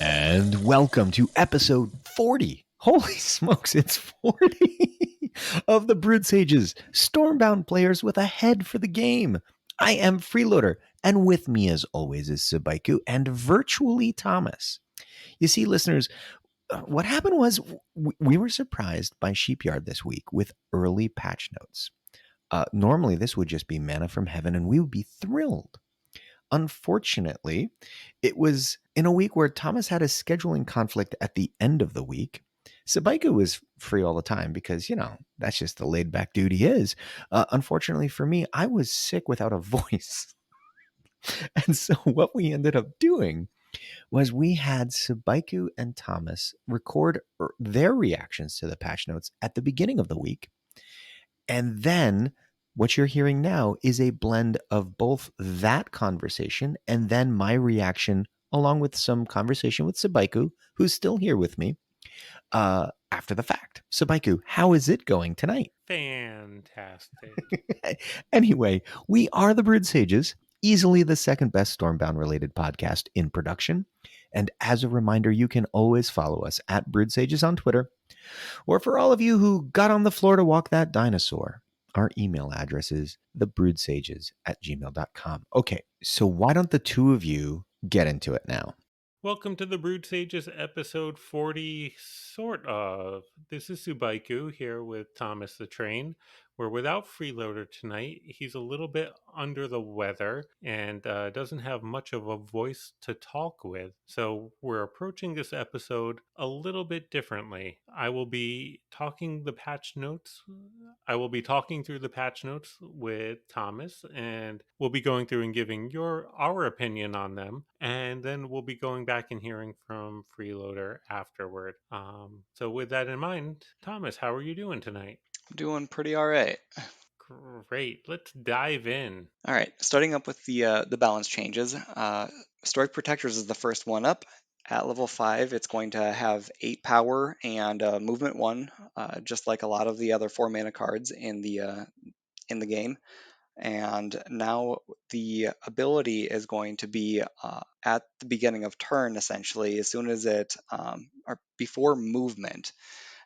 And welcome to episode 40. Holy smokes, it's 40 of the Brewed Sages, Stormbound players with a head for the game. I am Freeloader, and with me as always is Sabaiku and virtually Thomas. You see, listeners, what happened was we were surprised by Sheepyard this week with early patch notes. Normally, this would just be manna from heaven, and we would be thrilled. Unfortunately, it was in a week where Thomas had a scheduling conflict at the end of the week. Sabaiku was free all the time because, that's just the laid back dude he is. Unfortunately for me, I was sick without a voice. And so what we ended up doing was we had Sabaiku and Thomas record their reactions to the patch notes at the beginning of the week. And then what you're hearing now is a blend of both that conversation and then my reaction, along with some conversation with Sabaiku, who's still here with me, after the fact. Sabaiku, how is it going tonight? Fantastic. Anyway, we are the Brewed Sages, easily the second best Stormbound related podcast in production. And as a reminder, you can always follow us at Brewed Sages on Twitter. Or for all of you who got on the floor to walk that dinosaur, our email address is thebrewedsages@gmail.com. Okay, so why don't the two of you get into it now? Welcome to the Brewed Sages episode 40, sort of. This is Subaiku here with Thomas the Train. We're without Freeloader tonight. He's a little bit under the weather and doesn't have much of a voice to talk with. So we're approaching this episode a little bit differently. I will be talking through the patch notes with Thomas, and we'll be going through and giving our opinion on them, and then we'll be going back and hearing from Freeloader afterward. So with that in mind, Thomas, how are you doing tonight? Doing pretty all right. Great. Let's dive in. All right, starting up with the balance changes. Stoic Protectors is the first one up. At level 5, it's going to have 8 power and movement 1, just like a lot of the other 4 mana cards in the game. And now the ability is going to be at the beginning of turn, essentially, as soon as it or before movement.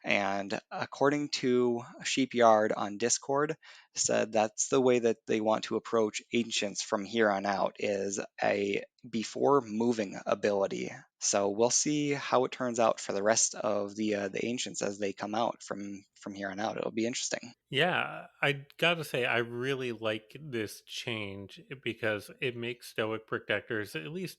And according to Sheepyard on Discord, said that's the way that they want to approach Ancients from here on out, is a before moving ability. So we'll see how it turns out for the rest of the Ancients as they come out from here on out. It'll be interesting. Yeah, I gotta say, I really like this change because it makes Stoic Protectors at least,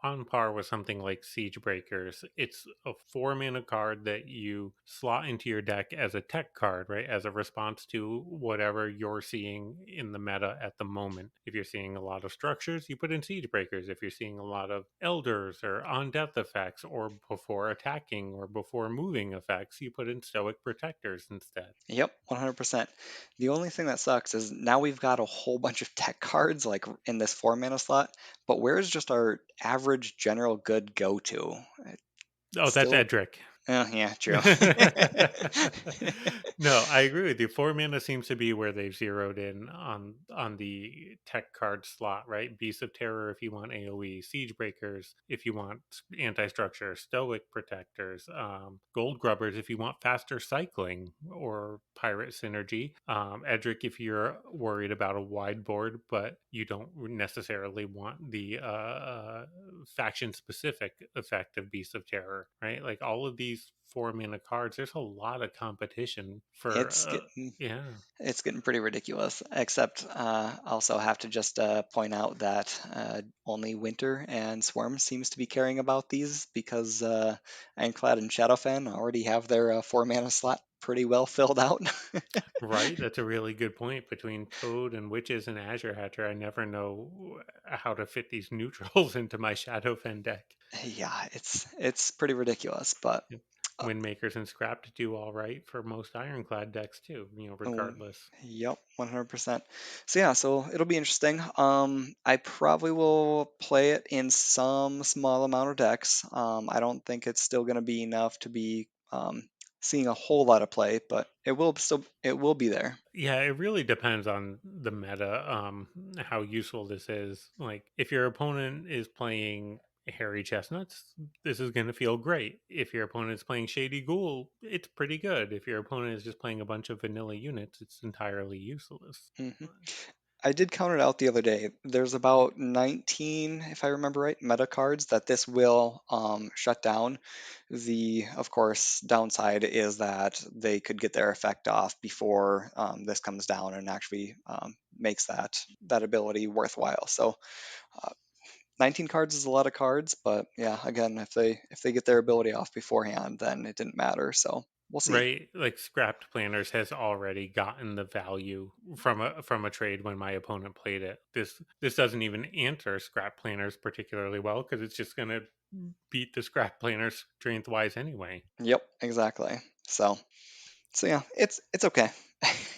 on par with something like Siege Breakers. It's a 4 mana card that you slot into your deck as a tech card, right? As a response to whatever you're seeing in the meta at the moment. If you're seeing a lot of structures, you put in Siege Breakers. If you're seeing a lot of Elders or on death effects or before attacking or before moving effects, you put in Stoic Protectors instead. Yep, 100%. The only thing that sucks is now we've got a whole bunch of tech cards like in this 4 mana slot, but where's just our average general good go to? Oh, that's Still, Edric. yeah, true. No, I agree with you. 4 mana seems to be where they've zeroed in on the tech card slot, right? Beasts of Terror if you want AoE, Siege Breakers if you want anti-structure, Stoic Protectors, Gold Grubbers if you want faster cycling or Pirate Synergy, Edric if you're worried about a wide board but you don't necessarily want the faction-specific effect of Beasts of Terror, right? Like all of these 4 mana cards, there's a lot of competition for It's getting yeah. it's getting pretty ridiculous. Except also have to just point out that only Winter and Swarm seems to be caring about these because Ironclad and Shadowfen already have their 4 mana slot pretty well filled out. Right, that's a really good point. Between Toad and Witches and Azure Hatcher, I never know how to fit these neutrals into my Shadowfen deck. Yeah, it's pretty ridiculous, but Windmakers and Scrap to do all right for most Ironclad decks too, oh, regardless. yep, 100%. So yeah, so it'll be interesting. I probably will play it in some small amount of decks. I don't think it's still going to be enough to be seeing a whole lot of play, but it will be there. Yeah, it really depends on the meta, how useful this is. Like, if your opponent is playing Hairy Chestnuts, this is going to feel great. If your opponent is playing Shady Ghoul, it's pretty good. If your opponent is just playing a bunch of vanilla units, it's entirely useless. Hmm. I did count it out the other day. There's about 19, if I remember right, meta cards that this will shut down. The, of course, downside is that they could get their effect off before this comes down and actually makes that ability worthwhile. So uh, 19 cards is a lot of cards, but yeah, again, if they get their ability off beforehand, then it didn't matter. So we'll see. Right, like Scrapped Planners has already gotten the value from a trade when my opponent played it. This doesn't even answer Scrap Planners particularly well because it's just going to beat the Scrap Planners strength wise anyway. Yep, exactly. So yeah, it's okay.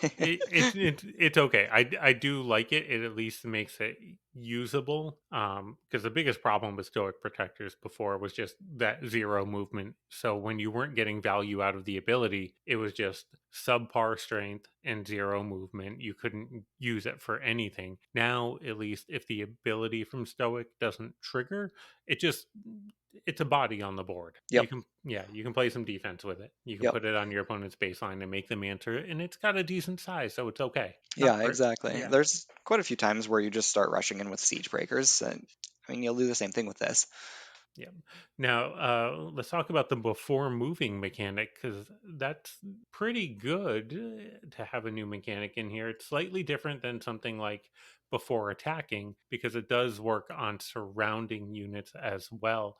It's okay. I do like it. It at least makes it usable. Because the biggest problem with Stoic Protectors before was just that zero movement. So when you weren't getting value out of the ability, it was just subpar strength and zero movement. You couldn't use it for anything. Now, at least if the ability from Stoic doesn't trigger, it just it's a body on the board. Yep, You can play some defense with it. You can yep. put it on your opponent's baseline and make them answer it, and it's got a decent size, so it's okay. Yeah, Not per exactly. Yeah. There's quite a few times where you just start rushing in with siege breakers, and I mean you'll do the same thing with this. Yeah. Now, let's talk about the before moving mechanic because that's pretty good to have a new mechanic in here. It's slightly different than something like before attacking because it does work on surrounding units as well.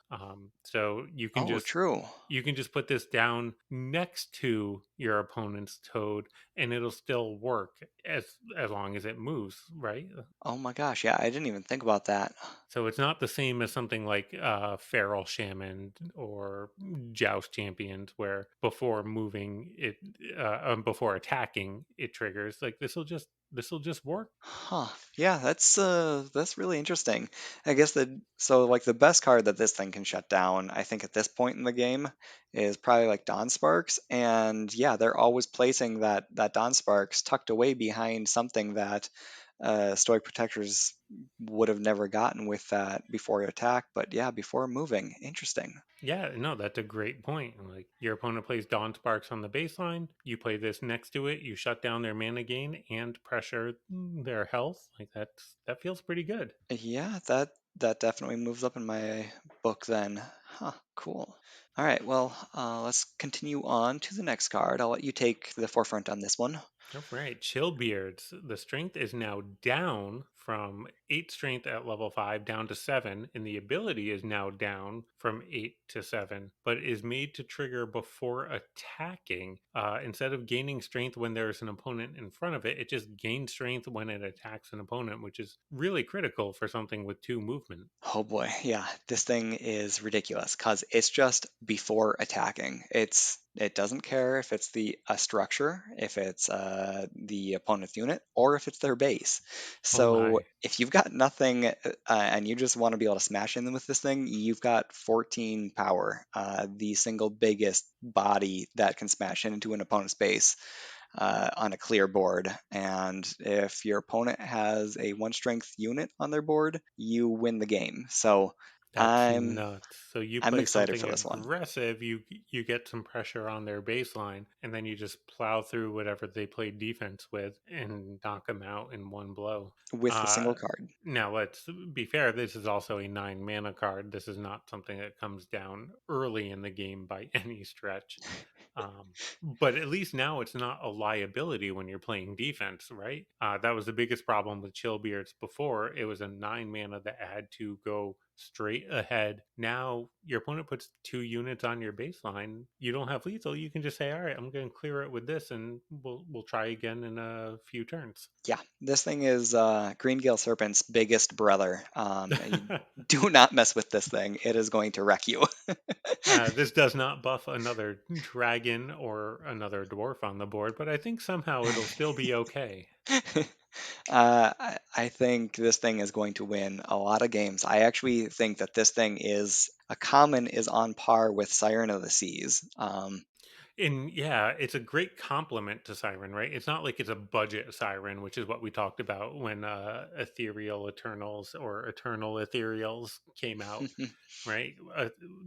So Oh, true. you can just put this down next to your opponent's toad, and it'll still work as long as it moves, right? Oh my gosh, yeah, I didn't even think about that. So it's not the same as something like Feral Shaman or Joust Champions, where before moving it, before attacking, it triggers. Like this will just work. Huh. Yeah, that's really interesting. I guess like the best card that this thing can shut down, I think at this point in the game is probably like Dawn Sparks. And yeah, they're always placing that Dawn Sparks tucked away behind something that Stoic Protectors would have never gotten with that before attack, but yeah, before moving. Interesting. Yeah, no, that's a great point. Like your opponent plays Dawn Sparks on the baseline, you play this next to it, you shut down their mana gain and pressure their health. Like that feels pretty good. Yeah, that definitely moves up in my book then. Huh, cool. All right, well, let's continue on to the next card. I'll let you take the forefront on this one. All right, Chillbeards. The strength is now down from 8 strength at level 5 down to 7, and the ability is now down from 8 to 7, but is made to trigger before attacking. Instead of gaining strength when there's an opponent in front of it, it just gains strength when it attacks an opponent, which is really critical for something with 2 movement. Oh boy, yeah, this thing is ridiculous because it's just before attacking. It doesn't care if it's the a structure, if it's the opponent's unit, or if it's their base. Oh So my. if you've got nothing and you just want to be able to smash in with this thing, you've got 14 power, the single biggest body that can smash into an opponent's base on a clear board. And if your opponent has a one strength unit on their board, you win the game. So That's I'm nuts. So you I'm play excited something for this one aggressive, you get some pressure on their baseline, and then you just plow through whatever they play defense with and knock them out in one blow. with a Uh, single card. Now let's be fair. This is also a 9 mana card. This is not something that comes down early in the game by any stretch. But at least now it's not a liability when you're playing defense, right? That was the biggest problem with Chillbeards before. It was a 9 mana that had to go straight ahead. Now your opponent puts 2 units on your baseline. You don't have lethal. You can just say, "All right, I'm going to clear it with this, and we'll try again in a few turns." Yeah, this thing is Greengale Serpent's biggest brother. You do not mess with this thing; it is going to wreck you. This does not buff another dragon or another dwarf on the board, but I think somehow it'll still be okay. I think this thing is going to win a lot of games. I actually think that this thing is a common is on par with Siren of the Seas. And yeah, it's a great complement to Siren, right? It's not like it's a budget Siren, which is what we talked about when Ethereal Eternals or Eternal Ethereals came out, right?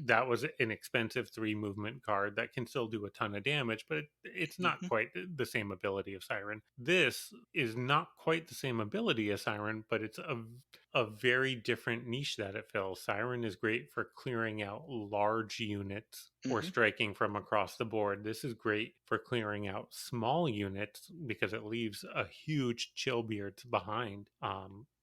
That was an expensive 3 movement card that can still do a ton of damage, but it's not Mhm, quite the same ability of Siren. This is not quite the same ability as Siren, but it's a very different niche that it fills. Siren is great for clearing out large units or mhm. striking from across the board. This is great for clearing out small units because it leaves a huge chillbeards behind.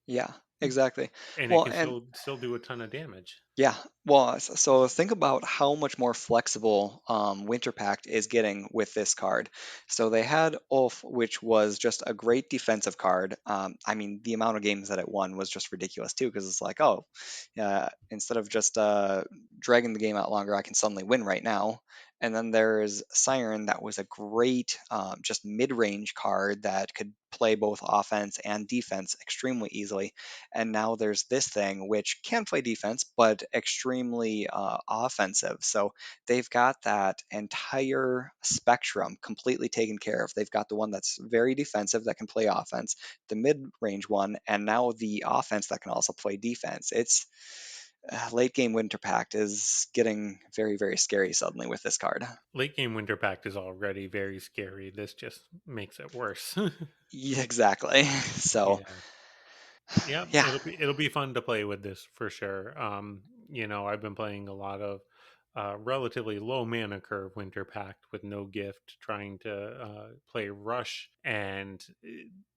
Yeah, exactly. And it Well, can and still do a ton of damage. yeah, well, so think about how much more flexible Winter Pact is getting with this card. So they had Ulf, which was just a great defensive card. I mean, the amount of games that it won was just ridiculous too, because it's like, oh, instead of just dragging the game out longer, I can suddenly win right now. And then there's Siren, that was a great, just mid-range card that could play both offense and defense extremely easily. And now there's this thing which can play defense, but extremely offensive. So they've got that entire spectrum completely taken care of. They've got the one that's very defensive that can play offense, the mid-range one, and now the offense that can also play defense. It's late game Winter Pact is getting very, very scary suddenly with this card. Late game Winter Pact is already very scary. This just makes it worse. Yeah, exactly. So Yeah. Yeah, yeah. it'll be fun to play with this for sure. I've been playing a lot of relatively low mana curve Winter Pact with no gift, trying to play Rush, and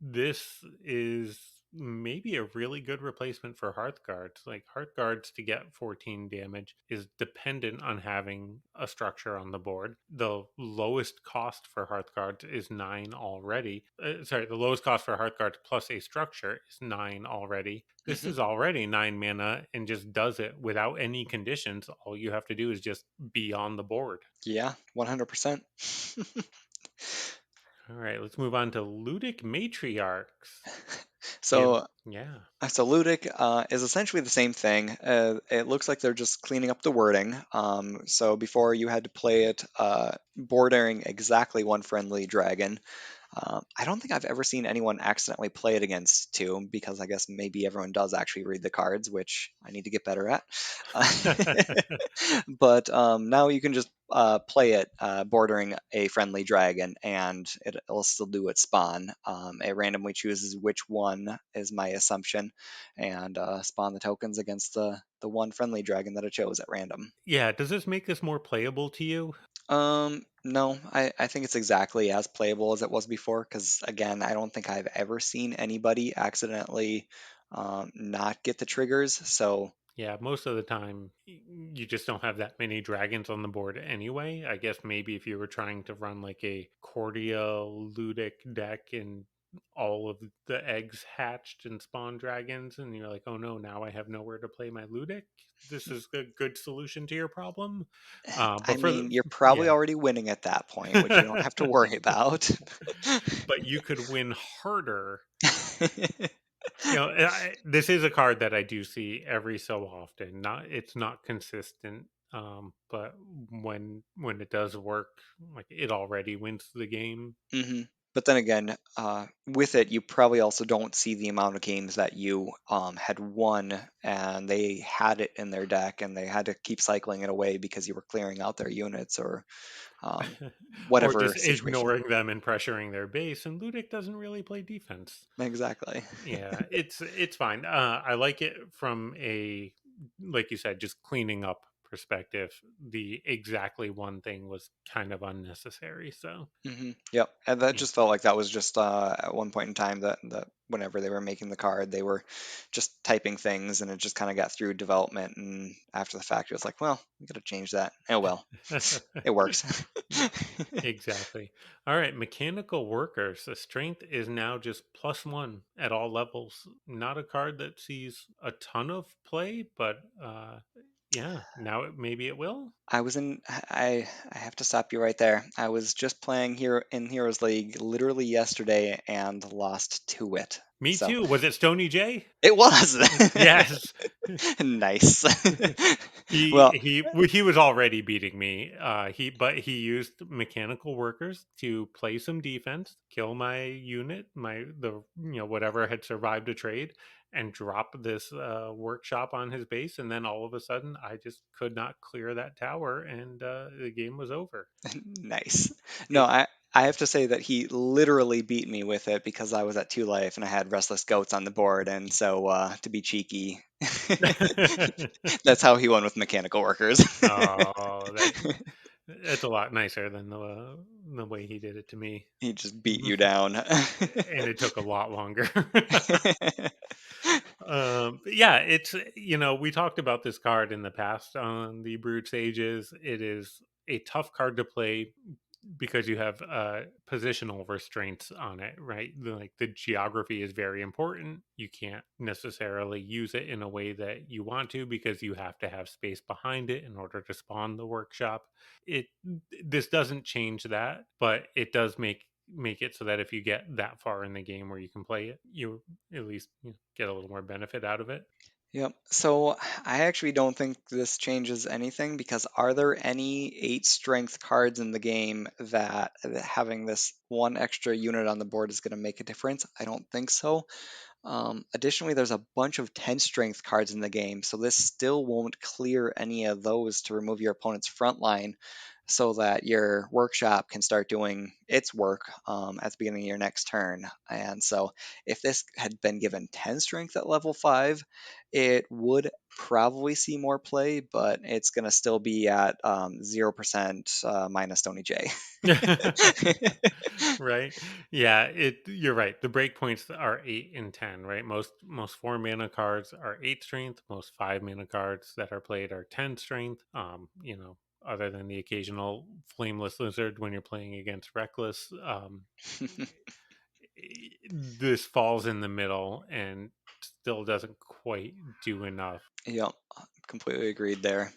this is maybe a really good replacement for Hearthguards. Like Hearthguards to get 14 damage is dependent on having a structure on the board. The lowest cost for Hearthguards is 9 already. The lowest cost for Hearthguards plus a structure is 9 already. This Hmm. is already 9 mana and just does it without any conditions. All you have to do is just be on the board. Yeah, 100%. All right, let's move on to Ludic Matriarchs. So Yeah. So Ludic is essentially the same thing. It looks like they're just cleaning up the wording. So before you had to play it bordering exactly one friendly dragon. I don't think I've ever seen anyone accidentally play it against two, because I guess maybe everyone does actually read the cards, which I need to get better at. But now you can just play it bordering a friendly dragon, and it'll still do its spawn. It randomly chooses which one is my assumption, and spawn the tokens against the one friendly dragon that it chose at random. Yeah, does this make this more playable to you? No, I think it's exactly as playable as it was before, because again, I don't think I've ever seen anybody accidentally not get the triggers. So, Yeah, most of the time you just don't have that many dragons on the board anyway. I guess maybe if you were trying to run like a Cordia Ludic deck and all of the eggs hatched and spawn dragons, and you're like, oh no, now I have nowhere to play my Ludic. This is a good solution to your problem. I But for mean, the, you're probably yeah. already winning at that point, which you don't have to worry about. But you could win harder. This is a card that I do see every so often. It's not consistent, but when it does work, like it already wins the game. Hmm. But then again, with it, you probably also don't see the amount of games that you had won and they had it in their deck and they had to keep cycling it away because you were clearing out their units or um, Or whatever just situation. ignoring them and pressuring their base. And Ludic doesn't really play defense. Exactly. Yeah, it's fine. I like it from a, like you said, just cleaning up perspective. The exactly one thing was kind of unnecessary. So Yep. And that yeah. just felt like that was just at one point in time that whenever they were making the card, they were just typing things and it just kind of got through development. And after the fact, it was like, well, we got to change that. Oh, well, it works. Exactly. All right, mechanical workers. The strength is now just +1 at all levels. Not a card that sees a ton of play, but yeah, now maybe it will. I was in. I have to stop you right there. I was just playing here in Heroes League literally yesterday and lost to it. Me So too. Was it Stony J? it was. Yes. Nice. He Well, he was already beating me. He used mechanical workers to play some defense, kill my unit, whatever had survived a trade, and drop this workshop on his base. And then all of a sudden, I just could not clear that tower, and the game was over. nice. No, It I have to say that he literally beat me with it because I was at 2 life and I had restless goats on the board, and so to be cheeky, that's how he won with mechanical workers. oh, that's a lot nicer than the way he did it to me. He just beat you down. And it took a lot longer. But yeah, we talked about this card in the past on the Brewed Sages. It is a tough card to play because you have positional restraints on it, right? Like the geography is very important. You can't necessarily use it in a way that you want to because you have to have space behind it in order to spawn the workshop. It This doesn't change that, but it does make it so that if you get that far in the game where you can play it, you at least get a little more benefit out of it. Yep. So I actually don't think this changes anything because are there any 8 strength cards in the game that having this one extra unit on the board is going to make a difference? I don't think so. Additionally, there's a bunch of 10 strength cards in the game, so this still won't clear any of those to remove your opponent's front line so that your workshop can start doing its work at the beginning of your next turn. And so if this had been given 10 strength at level 5, it would probably see more play, but it's going to still be at 0% minus Tony J. Right, yeah, you're right. The breakpoints are 8 and 10, right? Most 4 mana cards are 8 strength. Most 5 mana cards that are played are 10 strength. Other than the occasional flameless lizard when you're playing against reckless, this falls in the middle and still doesn't quite do enough. Yep, completely agreed there,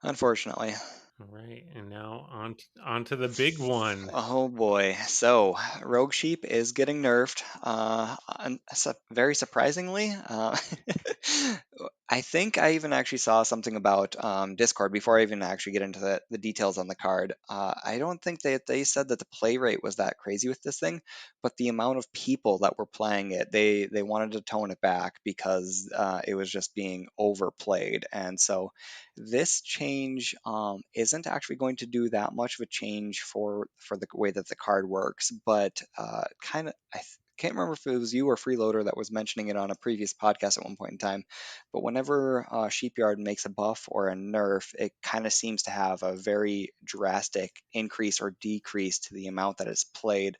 unfortunately. All right, and now on to the big one. Oh boy. So, Rogue Sheep is getting nerfed. Very surprisingly, I think I even actually saw something about Discord before I even actually get into the details on the card. I don't think they said that the play rate was that crazy with this thing, but the amount of people that were playing it, they wanted to tone it back because it was just being overplayed. And so this change isn't actually going to do that much of a change for the way that the card works, but kind of can't remember if it was you or Freeloader that was mentioning it on a previous podcast at one point in time. But whenever Sheepyard makes a buff or a nerf, it kind of seems to have a very drastic increase or decrease to the amount that is played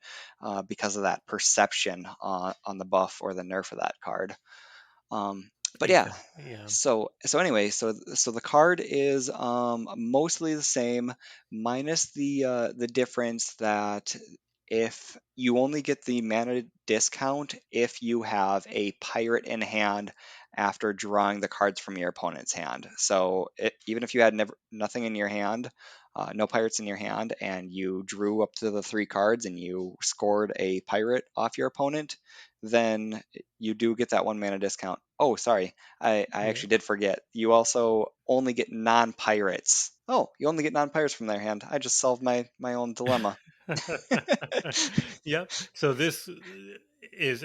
because of that perception on the buff or the nerf of that card. But yeah, Exactly. Yeah. so anyway, so the card is mostly the same, minus the difference that if you only get the mana discount if you have a pirate in hand after drawing the cards from your opponent's hand. So even if you had nothing in your hand, no pirates in your hand, and you drew up to the 3 cards and you scored a pirate off your opponent, then you do get that 1 mana discount. Oh, sorry. I Yeah. actually did forget. You also only get non-pirates. Oh, you only get non-pirates from their hand. I just solved my own dilemma. Yep. So this is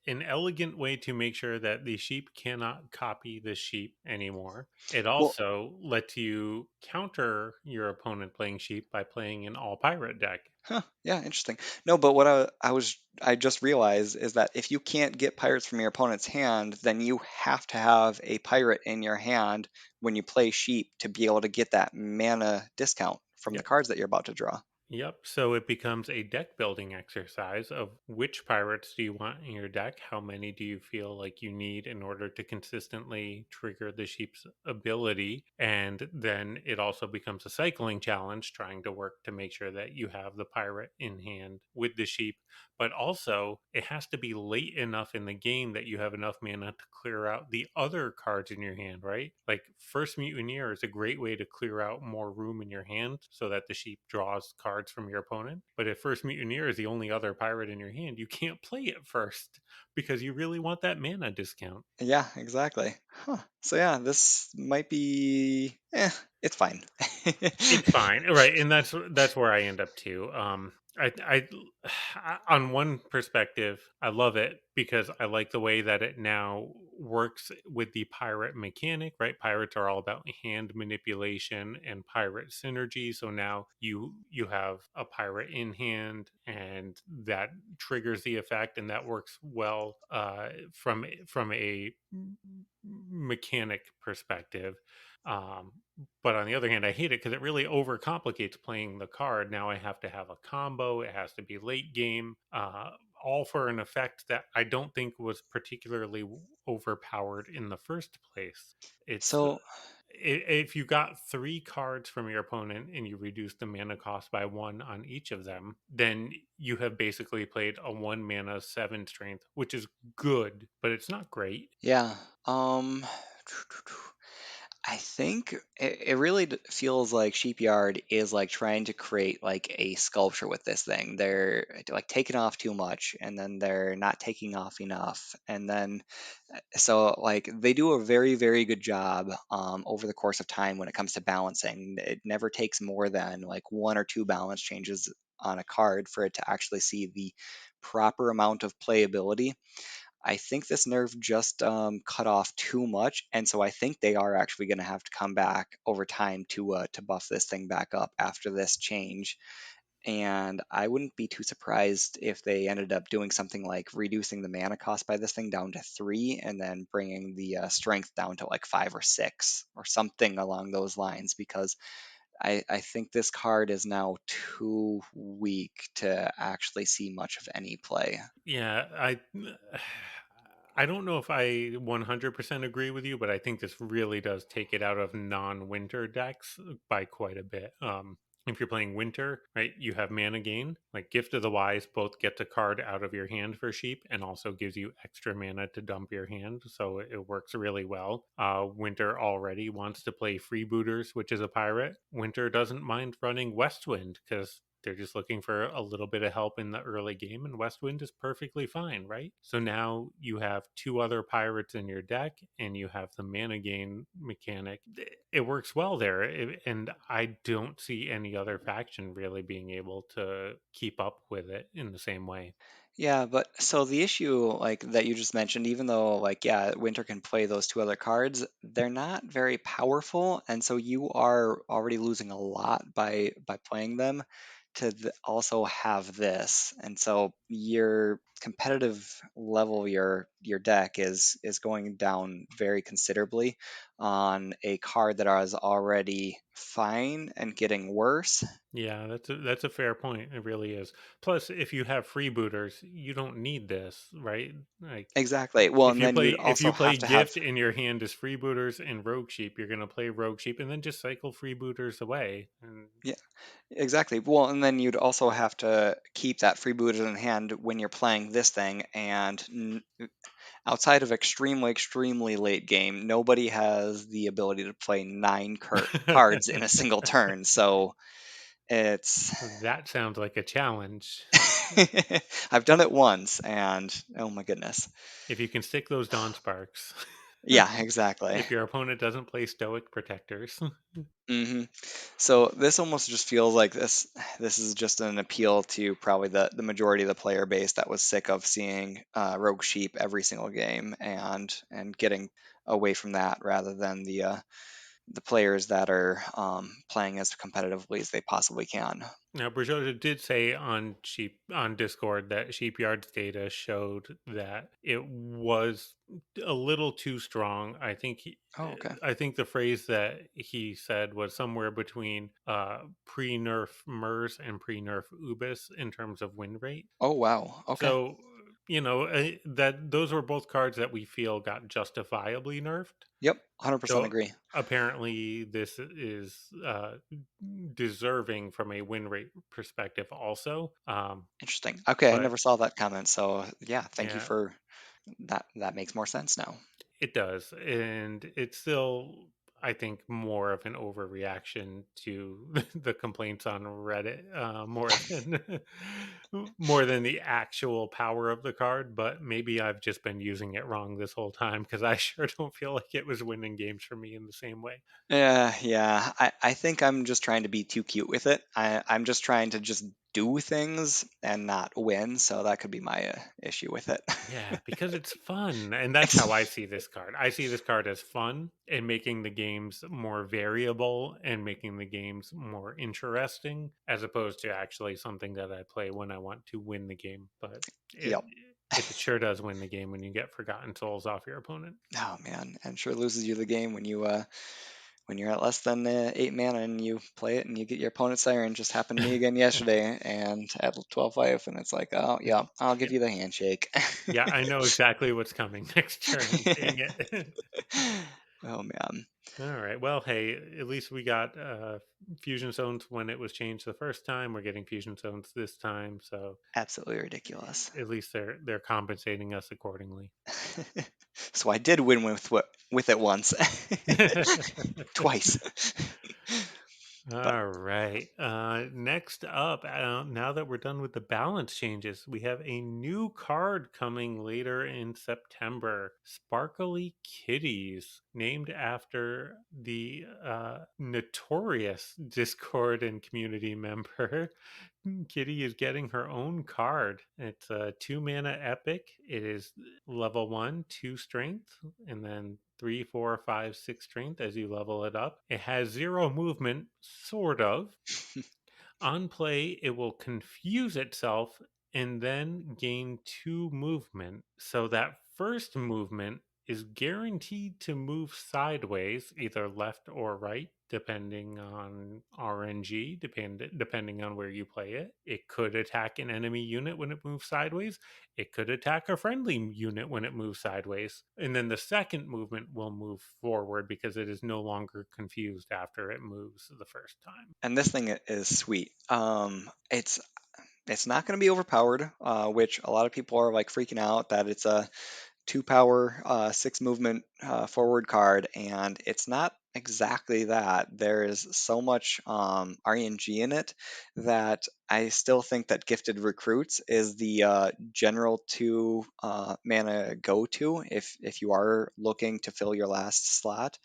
an elegant way to make sure that the sheep cannot copy the sheep anymore. It Well, also lets you counter your opponent playing sheep by playing an all pirate deck. huh, yeah, interesting. No, but what I just realized is that if you can't get pirates from your opponent's hand, then you have to have a pirate in your hand when you play sheep to be able to get that mana discount from the Yep. cards that you're about to draw. Yep. So it becomes a deck building exercise of which pirates do you want in your deck? How many do you feel like you need in order to consistently trigger the sheep's ability? And then it also becomes a cycling challenge, trying to work to make sure that you have the pirate in hand with the sheep. But also, it has to be late enough in the game that you have enough mana to clear out the other cards in your hand, right? Like First Mutineer is a great way to clear out more room in your hand so that the sheep draws cards cards from your opponent. But if First Mutineer is the only other pirate in your hand, you can't play it first because you really want that mana discount. Yeah, exactly. Huh. So yeah, this might be, it's fine. It's fine, right? And that's where I end up too. On one perspective, I love it because I like the way that it now works with the pirate mechanic. Right, pirates are all about hand manipulation and pirate synergy. So now you have a pirate in hand, and that triggers the effect, and that works well from a mechanic perspective. Um, but on the other hand, I hate it because it really overcomplicates playing the card. Now I have to have a combo. It has to be late game, all for an effect that I don't think was particularly overpowered in the first place. It's So if you got 3 cards from your opponent and you reduce the mana cost by 1 on each of them, then you have basically played a 1 mana 7 strength, which is good, but it's not great. yeah, um, I think it really feels like Sheepyard is like trying to create like a sculpture with this thing. They're like taking off too much, and then they're not taking off enough, and then so like they do a very very good job over the course of time when it comes to balancing. It never takes more than like 1 or 2 balance changes on a card for it to actually see the proper amount of playability. I think this nerf just cut off too much, and so I think they are actually going to have to come back over time to buff this thing back up after this change. And I wouldn't be too surprised if they ended up doing something like reducing the mana cost by this thing down to 3, and then bringing the strength down to like 5 or 6 or something along those lines, because I think this card is now too weak to actually see much of any play. Yeah, I don't know if I 100% agree with you, but I think this really does take it out of non-winter decks by quite a bit. If you're playing winter, right, you have mana gain. Like Gift of the Wise both gets a card out of your hand for sheep and also gives you extra mana to dump your hand. So it works really well. Winter already wants to play Freebooters, which is a pirate. Winter doesn't mind running Westwind because they're just looking for a little bit of help in the early game, and Westwind is perfectly fine, right? So now you have 2 other pirates in your deck, and you have the mana gain mechanic. It works well there, and I don't see any other faction really being able to keep up with it in the same way. Yeah, but so the issue like that you just mentioned, even though like yeah, Winter can play those 2 other cards, they're not very powerful, and so you are already losing a lot by playing them to also have this. And so your competitive level, your deck is going down very considerably on a card that is already fine and getting worse. Yeah, that's a fair point. It really is. Plus, if you have freebooters, you don't need this, right? Like Exactly. Well, and then you'd if also you play have to have. gift and your hand is freebooters and rogue sheep, you're gonna play rogue sheep and then just cycle freebooters away. And Yeah, exactly. Well, and then you'd also have to keep that freebooter in hand when you're playing this thing. And outside of extremely, extremely late game, nobody has the ability to play 9 cards in a single turn. So it's. that sounds like a challenge. I've done it once, and oh my goodness. If you can stick those Dawn Sparks. Yeah, exactly. If your opponent doesn't play Stoic Protectors. hmm So this almost just feels like this is just an appeal to probably the majority of the player base that was sick of seeing Rogue Sheep every single game, and getting away from that rather than the players that are playing as competitively as they possibly can. Now, Brajoda did say on Discord that Sheepyard's data showed that it was a little too strong. Oh, okay. I think the phrase that he said was somewhere between pre-nerf MERS and pre-nerf Ubis in terms of win rate. Oh, wow. Okay. So that those were both cards that we feel got justifiably nerfed. Yep. 100% So agree. apparently, this is deserving from a win rate perspective, also. Interesting. Okay, I But never saw that comment. So yeah, thank you yeah, for that. That makes more sense now. it does, and it's still. I think more of an overreaction to the complaints on Reddit, more than the actual power of the card. But maybe I've just been using it wrong this whole time because I sure don't feel like it was winning games for me in the same way. Yeah. I think I'm just trying to be too cute with it. I'm just trying to just do things and not win, so that could be my issue with it. Yeah, because it's fun. And that's how I see this card. I see this card as fun and making the games more variable and making the games more interesting, as opposed to actually something that I play when I want to win the game. But it Yep. it sure does win the game when you get Forgotten Souls off your opponent. Oh man, and sure loses you the game when you're at less than 8 mana and you play it and you get your opponent's siren. Just happened to me again yesterday and at 12 life, and it's like, oh yeah, I'll give Yeah, you the handshake. yeah, I know exactly what's coming next turn. Dang it. Oh man, All right. Well, hey, at least we got fusion zones when it was changed the first time. We're getting fusion zones this time, so absolutely ridiculous. at least they're compensating us accordingly. So I did win with it once, twice. But All right. Next up, now that we're done with the balance changes, we have a new card coming later in September. Sparkly Kitties, named after the notorious Discord and community member. Kitty is getting her own card. It's a 2 mana epic. It is level 1, 2 strength, and then 3, 4, 5, 6 strength as you level it up. It has 0 movement, sort of. On play, it will confuse itself and then gain 2 movement. So that first movement is guaranteed to move sideways, either left or right, depending on RNG, depending on where you play it. It could attack an enemy unit when it moves sideways. It could attack a friendly unit when it moves sideways. And then the second movement will move forward because it is no longer confused after it moves the first time. and this thing is sweet. It's not going to be overpowered, which a lot of people are like freaking out that it's a 2 power, 6 movement forward card, and it's not exactly that. There is so much RNG in it that I still think that Gifted Recruits is the general 2 mana go to if you are looking to fill your last slot.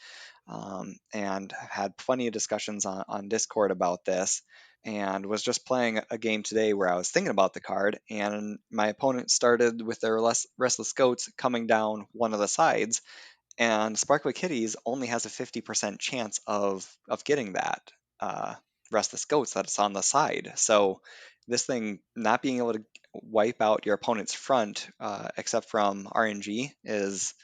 And had plenty of discussions on Discord about this. And was just playing a game today where I was thinking about the card, and my opponent started with their Restless Goats coming down one of the sides, and Sparkly Kitties only has a 50% chance of getting that Restless Goats that's on the side. So this thing not being able to wipe out your opponent's front, except from RNG, is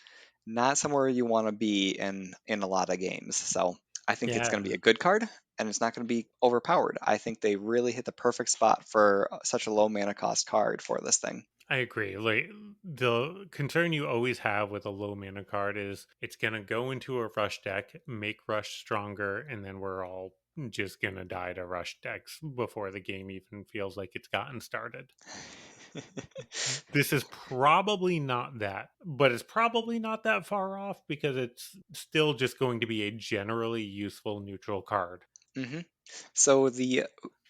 not somewhere you want to be in a lot of games. So I think it's going to Yeah, be a good card, and it's not going to be overpowered. I think they really hit the perfect spot for such a low mana cost card for this thing. I agree. Like the concern you always have with a low mana card is it's gonna go into a rush deck, make rush stronger, and then we're all just gonna die to rush decks before the game even feels like it's gotten started. This is probably not that, but it's probably not that far off because it's still just going to be a generally useful neutral card. hmm So the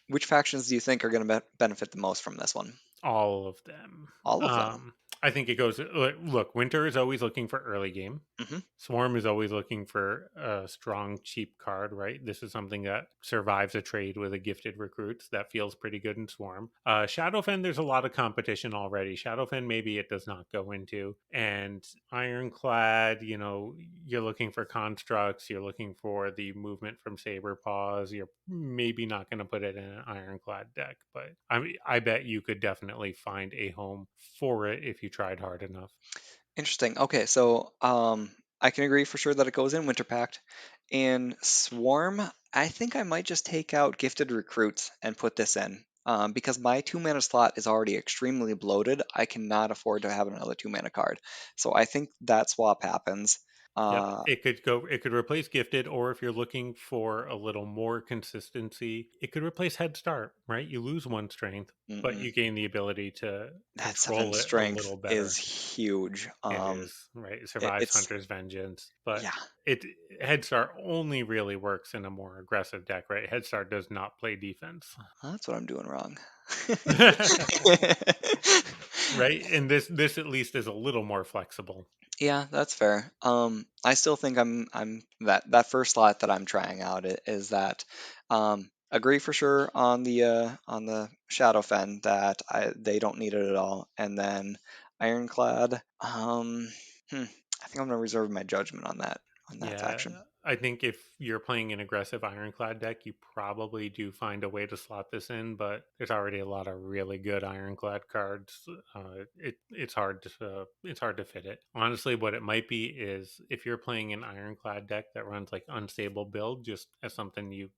which factions do you think are going to benefit the most from this one? All of them. All of them. I think it goes. Look, Winter is always looking for early game. hmm Swarm is always looking for a strong, cheap card, right? This is something that survives a trade with a gifted recruits. That feels pretty good in Swarm. Shadowfen, there's a lot of competition already. Shadowfen, maybe it does not go into. And Ironclad, you're looking for constructs, you're looking for the movement from Saber Paws. You're maybe not going to put it in an Ironclad deck, but I bet you could definitely find a home for it if you tried hard enough. Interesting. Okay, so I can agree for sure that it goes in Winter Pact. In Swarm, I think I might just take out Gifted Recruits and put this in. Because my 2 mana slot is already extremely bloated, I cannot afford to have another 2 mana card. So I think that swap happens. Yep, Uh, it could replace Gifted, or if you're looking for a little more consistency, it could replace Head Start, right? You lose one strength, but mm-mm. you gain the ability to That 7 control it a strength little is better. huge. It is, right? It survives It's Hunter's Vengeance, but yeah, it Head Start only really works in a more aggressive deck, right? Head Start does not play defense. that's what I'm doing wrong. Right? And this at least is a little more flexible. Yeah, that's fair. I still think I'm that first slot that I'm trying out is that agree for sure on the Shadowfen that they don't need it at all, and then Ironclad. I think I'm gonna reserve my judgment on that Yeah, faction. I think if you're playing an aggressive Ironclad deck, you probably do find a way to slot this in, but there's already a lot of really good Ironclad cards. It's hard to fit it. Honestly, what it might be is if you're playing an Ironclad deck that runs like unstable build, just as something you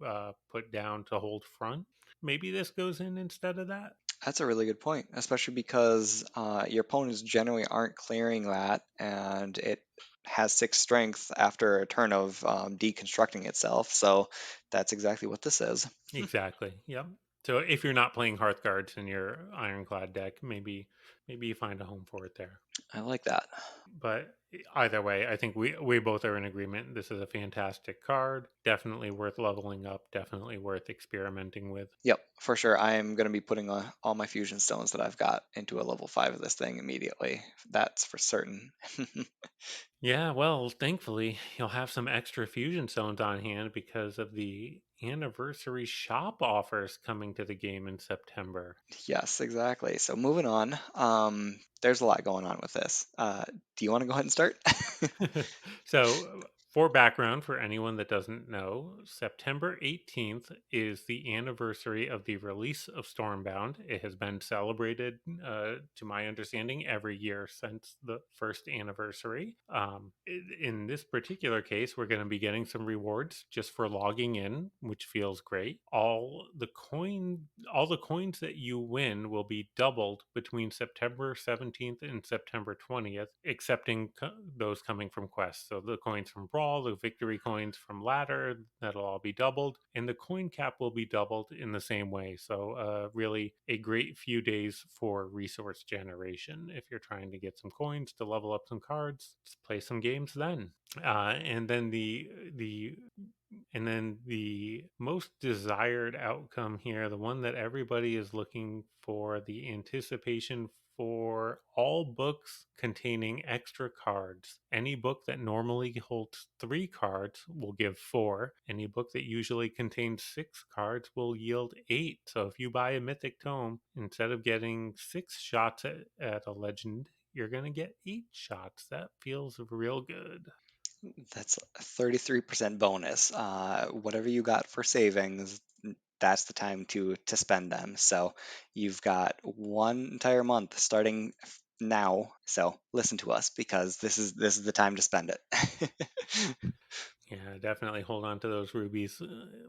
put down to hold front. Maybe this goes in instead of that. That's a really good point, especially because your opponents generally aren't clearing that, and it has 6 strength after a turn of deconstructing itself. So that's exactly what this is. Exactly. Yep. So if you're not playing Hearthguards in your Ironclad deck, maybe you find a home for it there. I like that. But either way, I think we both are in agreement. This is a fantastic card. Definitely worth leveling up. Definitely worth experimenting with. Yep, for sure. I am going to be putting all my fusion stones that I've got into a level 5 of this thing immediately. That's for certain. Yeah, well, thankfully, you'll have some extra fusion stones on hand because of the anniversary shop offers coming to the game in September. Yes, exactly. So moving on, there's a lot going on with this. Do you want to go ahead and start? So, for background, for anyone that doesn't know, September 18th is the anniversary of the release of Stormbound. It has been celebrated, to my understanding, every year since the first anniversary. In this particular case, we're going to be getting some rewards just for logging in, which feels great. All the coins that you win will be doubled between September 17th and September 20th, excepting those coming from quests. So the coins from Brawl, the victory coins from Ladder, that'll all be doubled, and the coin cap will be doubled in the same way. So really a great few days for resource generation. If you're trying to get some coins to level up some cards, just play some games then. And then the most desired outcome here, the one that everybody is looking for, the anticipation for all books containing extra cards. Any book that normally holds 3 cards will give 4. Any book that usually contains 6 cards will yield 8. So if you buy a Mythic Tome, instead of getting 6 shots at a legend, you're going to get 8 shots. That feels real good. That's a 33% bonus. Whatever you got for savings, that's the time to spend them. So you've got one entire month starting now. So listen to us because this is the time to spend it. Yeah, definitely hold on to those rubies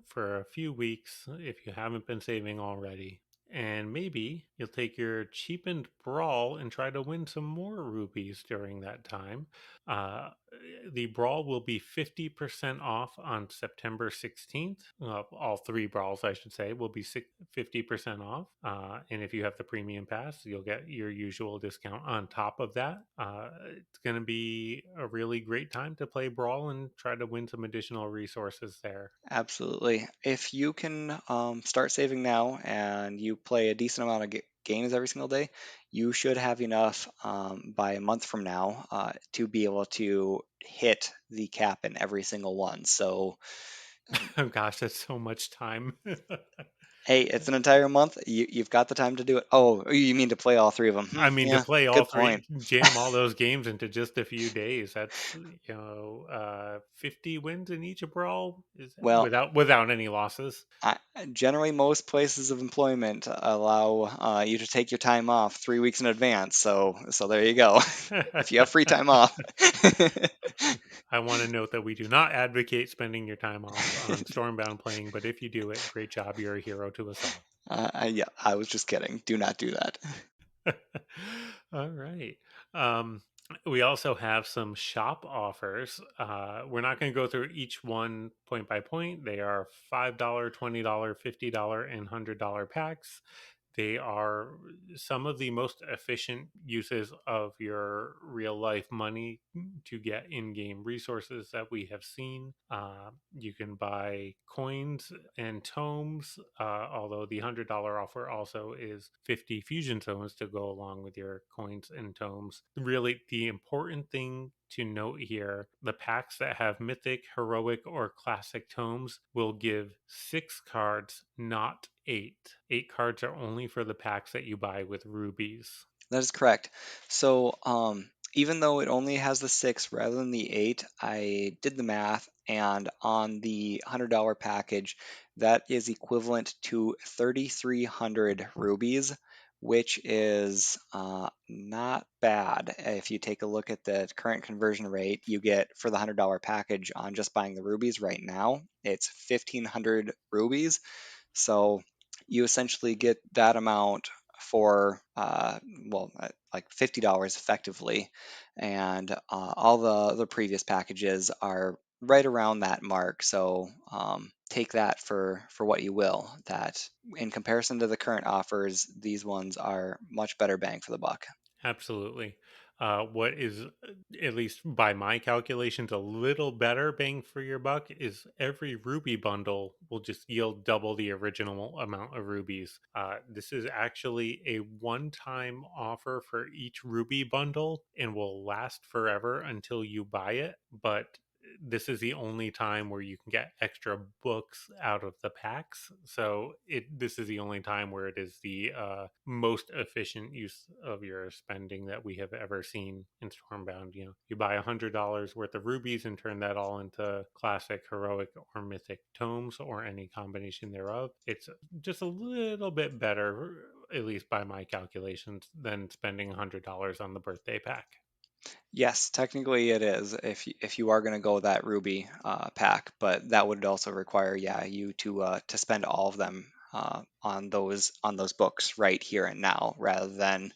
for a few weeks if you haven't been saving already. And maybe you'll take your cheapened brawl and try to win some more rubies during that time. Uh, the brawl will be 50% off on September 16th. All 3 brawls, I should say, will be 50% off. And if you have the premium pass, you'll get your usual discount on top of that. It's going to be a really great time to play brawl and try to win some additional resources there. Absolutely. If you can start saving now and you play a decent amount of games every single day, you should have enough by a month from now to be able to hit the cap in every single one. So, Oh gosh, that's so much time. hey, it's an entire month. You've got the time to do it. Oh, you mean to play all 3 of them? I mean, to Yeah, play all good 3, point. jam all those games into just a few days. That's 50 wins in each brawl is Well, without any losses. I, generally, most places of employment allow you to take your time off 3 weeks in advance. So there you go. If you have free time off. I want to note that we do not advocate spending your time off on Stormbound playing, but if you do it, great job. You're a hero to us all. Yeah, I was just kidding. Do not do that. All right. Um, We also have some shop offers. We're not going to go through each one point by point. They are $5, $20, $50, and $100 packs. They are some of the most efficient uses of your real life money to get in game resources that we have seen. You can buy coins and tomes, although the $100 offer also is 50 fusion tomes to go along with your coins and tomes. Really, the important thing to note here, the packs that have mythic, heroic, or classic tomes will give 6 cards, not 8. 8 cards are only for the packs that you buy with rubies. That is correct. So even though it only has the 6 rather than the 8, I did the math, and on the $100 package, that is equivalent to 3,300 rubies, which is not bad. If you take a look at the current conversion rate you get for the $100 package on just buying the rubies right now, it's 1,500 rubies. So you essentially get that amount for like $50 effectively, and all the previous packages are right around that mark. So take that for what you will. That in comparison to the current offers, these ones are much better bang for the buck. Absolutely. What is, at least by my calculations, a little better bang for your buck is every ruby bundle will just yield double the original amount of rubies. This is actually a one time offer for each ruby bundle and will last forever until you buy it. But this is the only time where you can get extra books out of the packs. So this is the only time where it is the most efficient use of your spending that we have ever seen in Stormbound. You know, you buy $100 worth of rubies and turn that all into classic, heroic, or mythic tomes, or any combination thereof. It's just a little bit better, at least by my calculations, than spending $100 on the birthday pack. Yes, technically it is if you are going to go that Ruby pack, but that would also require, yeah, you to spend all of them on those books right here and now, rather than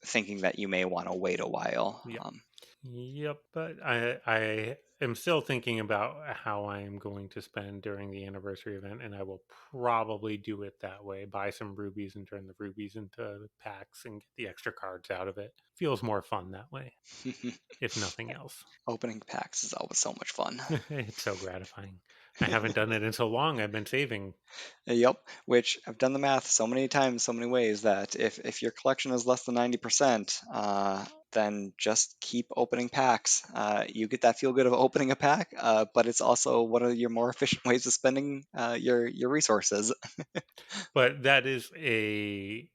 thinking that you may want to wait a while. Yep. Yep, but I am still thinking about how I am going to spend during the anniversary event, and I will probably do it that way. Buy some rubies and turn the rubies into packs and get the extra cards out of it. Feels more fun that way, if nothing else. Opening packs is always so much fun. It's so gratifying. I haven't done it in so long. I've been saving. Yep, which I've done the math so many times, so many ways that if your collection is less than 90%, then just keep opening packs. You get that feel good of opening a pack, but it's also one of your more efficient ways of spending your resources. But that is a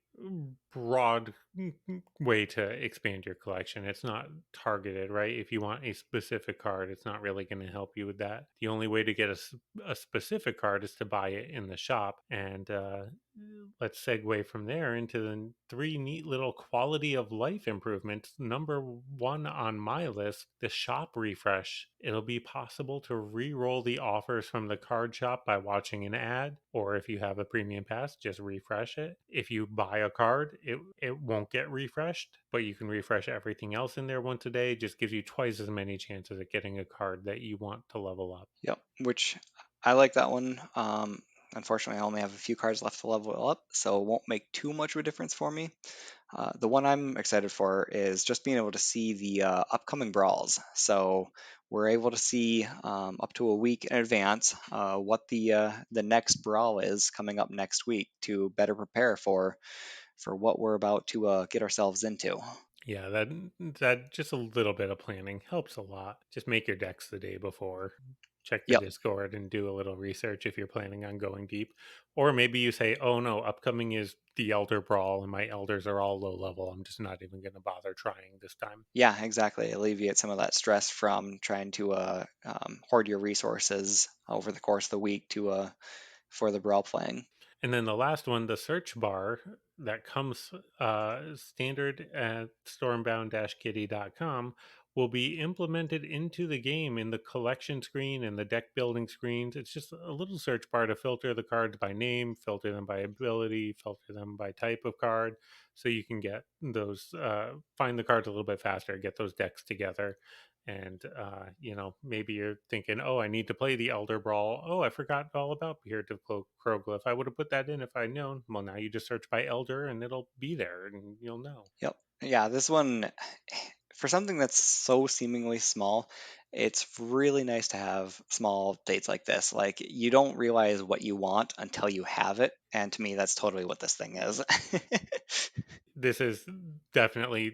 broad way to expand your collection. It's not targeted, right? If you want a specific card, it's not really going to help you with that. The only way to get a specific card is to buy it in the shop. And let's segue from there into the 3 neat little quality of life improvements. Number 1 on my list, the shop refresh. It'll be possible to re-roll the offers from the card shop by watching an ad, or if you have a premium pass, just refresh it. If you buy a card, it won't get refreshed, but you can refresh everything else in there once a day. It just gives you twice as many chances at getting a card that you want to level up. Yep, which I like that one. Unfortunately, I only have a few cards left to level up, so it won't make too much of a difference for me. The one I'm excited for is just being able to see the upcoming brawls. So we're able to see up to a week in advance what the next brawl is coming up next week to better prepare for what we're about to get ourselves into. Yeah, that just a little bit of planning helps a lot. Just make your decks the day before. Check the Yep. Discord and do a little research if you're planning on going deep. Or maybe you say, "Oh no, upcoming is the Elder Brawl and my elders are all low level. I'm just not even going to bother trying this time." Yeah, exactly. Alleviate some of that stress from trying to hoard your resources over the course of the week to for the brawl playing. And then the last one, the search bar that comes standard at stormbound-kitty.com, will be implemented into the game in the collection screen and the deck building screens. It's just a little search bar to filter the cards by name, filter them by ability, filter them by type of card, so you can get those, find the cards a little bit faster, get those decks together. And maybe you're thinking, oh, I need to play the Elder Brawl. Oh, I forgot all about Beard of Crowglyph. I would have put that in if I'd known. Well, now you just search by Elder and it'll be there and you'll know. Yep. Yeah, this one, for something that's so seemingly small, it's really nice to have small updates like this. Like, you don't realize what you want until you have it, and to me, that's totally what this thing is. This is definitely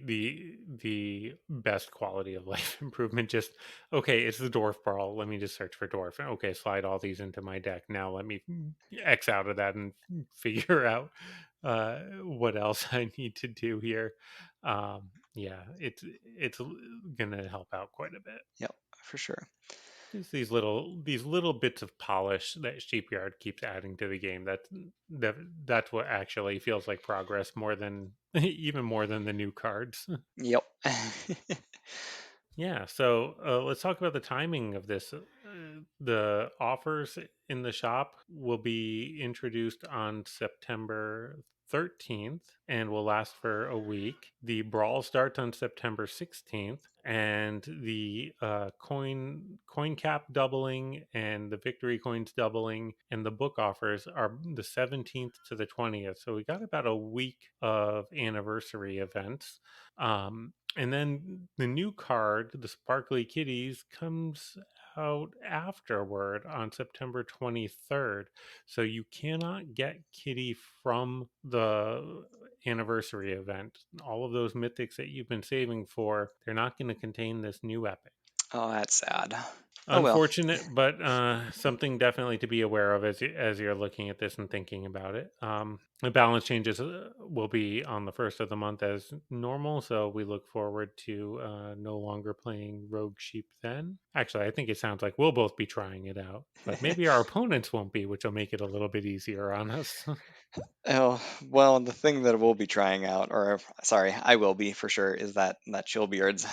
the best quality of life improvement. Just, okay, it's the dwarf brawl, let me just search for dwarf. Okay, slide all these into my deck. Now let me X out of that and figure out what else I need to do here. Yeah, it's gonna help out quite a bit. Yep, for sure. Just these little bits of polish that Sheepyard keeps adding to the game. That's what actually feels like progress more than even more than the new cards. Yep. Yeah, so let's talk about the timing of this. The offers in the shop will be introduced on September 13th and will last for a week. The brawl starts on September 16th, and the coin cap doubling and the victory coins doubling and the book offers are the 17th to the 20th. So we got about a week of anniversary events. And then the new card, the Sparkly Kitties, comes out afterward on September 23rd. So you cannot get Kitty from the anniversary event. All of those mythics that you've been saving for, they're not going to contain this new epic. Oh, that's sad. Oh well. Unfortunate, but something definitely to be aware of as you're looking at this and thinking about it. The balance changes will be on the first of the month as normal, so we look forward to no longer playing Rogue Sheep then. Actually, I think it sounds like we'll both be trying it out, but maybe our opponents won't be, which will make it a little bit easier on us. Oh, well, the thing that we'll be trying out, or sorry, I will be for sure, is that Chillbeards.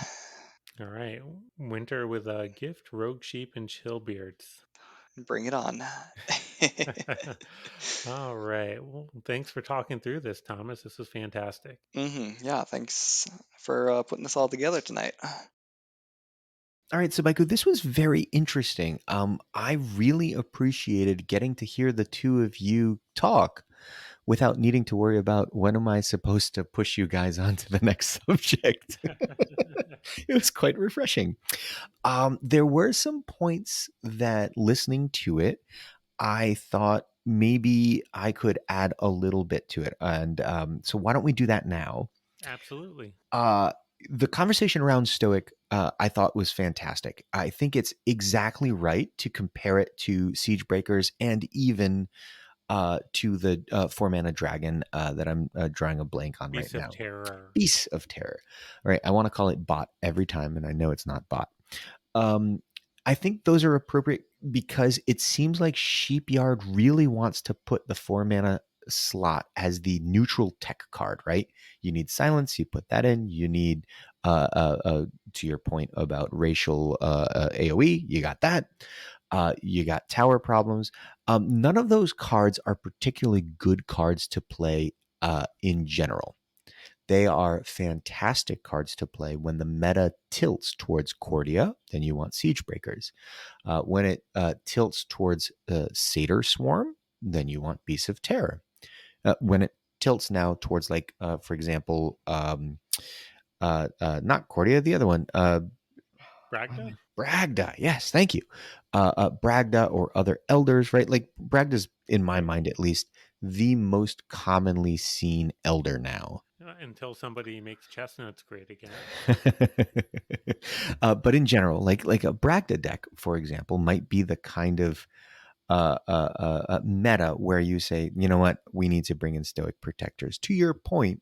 All right, winter with a gift, Rogue Sheep and Chillbeards. Bring it on. All right. Well, thanks for talking through this, Thomas. This was fantastic. Yeah, thanks for putting this all together tonight. All right, so Michael, this was very interesting. I really appreciated getting to hear the two of you talk without needing to worry about when am I supposed to push you guys on to the next subject. It was quite refreshing. There were some points that listening to it, I thought maybe I could add a little bit to it. And so why don't we do that now? Absolutely. The conversation around Stoic, I thought was fantastic. I think it's exactly right to compare it to Siege Breakers and even to the 4-mana dragon that I'm drawing a blank on Beast right of now. Terror. Beast of Terror. All right, I want to call it bot every time, and I know it's not bot. I think those are appropriate because it seems like Sheepyard really wants to put the 4-mana slot as the neutral tech card, right? You need silence, you put that in. You need, to your point about racial AoE, you got that. You got tower problems. None of those cards are particularly good cards to play in general. They are fantastic cards to play when the meta tilts towards Cordia, then you want Siege Breakers. When it tilts towards Satyr Swarm, then you want Beasts of Terror. When it tilts now towards, like, for example, not Cordia, the other one. Bragda? Bragda, yes, thank you. Bragda or other elders, right? Like Bragda's, in my mind at least, the most commonly seen elder now. Until somebody makes chestnuts great again. But in general, like a Bragda deck, for example, might be the kind of meta where you say, you know what, we need to bring in Stoic Protectors. To your point,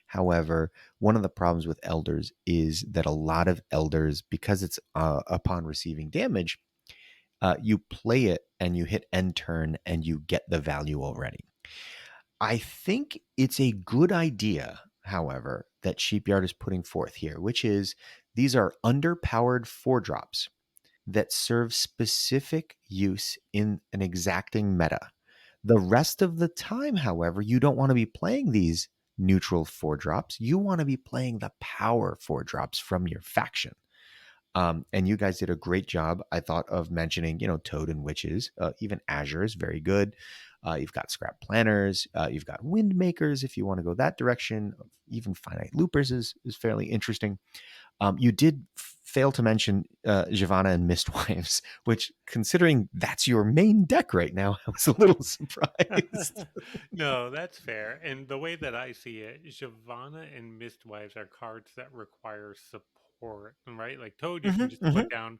however, one of the problems with elders is that a lot of elders, because it's upon receiving damage, you play it and you hit end turn and you get the value already. I think it's a good idea, however, that Sheepyard is putting forth here, which is these are underpowered 4-drops that serve specific use in an exacting meta. The rest of the time, however, you don't want to be playing these neutral 4-drops. You want to be playing the power 4-drops from your faction. And you guys did a great job, I thought, of mentioning, Toad and Witches. Even Azure is very good. You've got Scrap Planners. You've got Wind Makers if you want to go that direction. Even Finite Loopers is fairly interesting. You did fail to mention Giovanna and Mistwives, which, considering that's your main deck right now, I was a little surprised. No, that's fair. And the way that I see it, Giovanna and Mistwives are cards that require support, right? Like Toad, you can just put down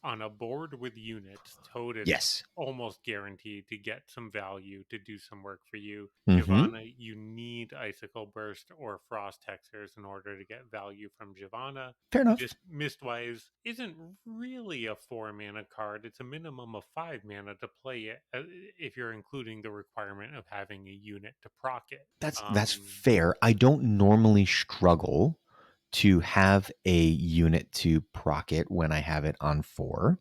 on a board with units. Toad is Yes. almost guaranteed to get some value to do some work for you. Mm-hmm. Giovanna, you need Icicle Burst or Frost Hexers in order to get value from Giovanna. Fair enough. Mistwives isn't really a 4-mana card. It's a minimum of 5 mana to play it if you're including the requirement of having a unit to proc it. That's fair. I don't normally struggle to have a unit to proc it when I have it on 4.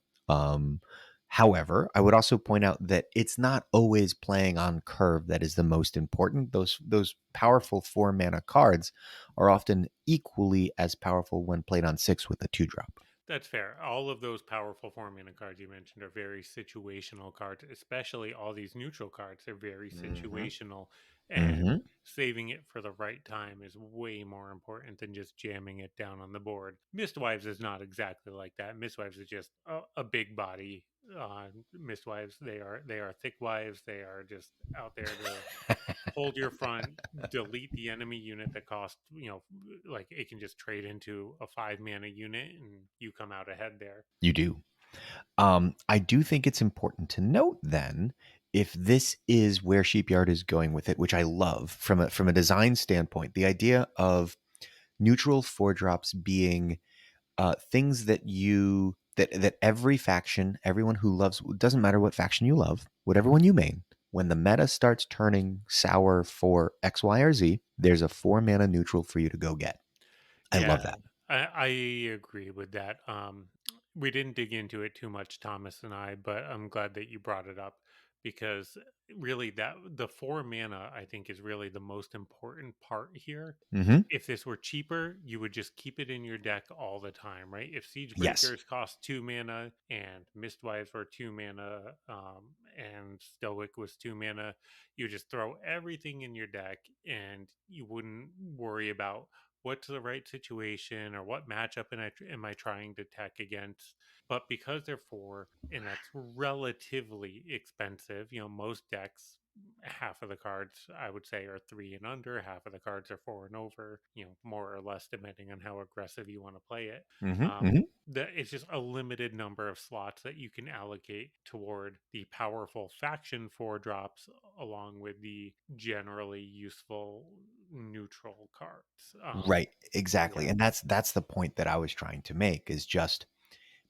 However, I would also point out that it's not always playing on curve that is the most important. Those powerful 4-mana cards are often equally as powerful when played on 6 with a 2-drop. That's fair. All of those powerful 4-mana cards you mentioned are very situational cards, especially all these neutral cards. They're very situational, and saving it for the right time is way more important than just jamming it down on the board. Mistwives is not exactly like that. Mistwives is just a big body. Mistwives, they are thick wives. They are just out there to hold your front, delete the enemy unit that cost, like it can just trade into a 5-mana unit and you come out ahead there. You do. I do think it's important to note then, if this is where Sheepyard is going with it, which I love from a design standpoint, the idea of neutral 4-drops being things that that every faction, everyone who loves, doesn't matter what faction you love, whatever one you main, when the meta starts turning sour for X, Y, or Z, there's a 4-mana neutral for you to go get. I love that. I agree with that. We didn't dig into it too much, Thomas and I, but I'm glad that you brought it up because really that the 4 mana I think is really the most important part here. Mm-hmm. If this were cheaper, you would just keep it in your deck all the time, right? If Siege Yes. Breakers cost 2 mana and Mistwives were 2 mana, and Stoic was 2 mana, you just throw everything in your deck and you wouldn't worry about what's the right situation or what matchup am I trying to tech against. But because they're 4 and that's relatively expensive, most decks, half of the cards I would say are 3 and under, half of the cards are 4 and over, more or less depending on how aggressive you want to play it. It's just a limited number of slots that you can allocate toward the powerful faction 4-drops along with the generally useful neutral cards. Right, exactly. Yeah. And that's the point that I was trying to make, is just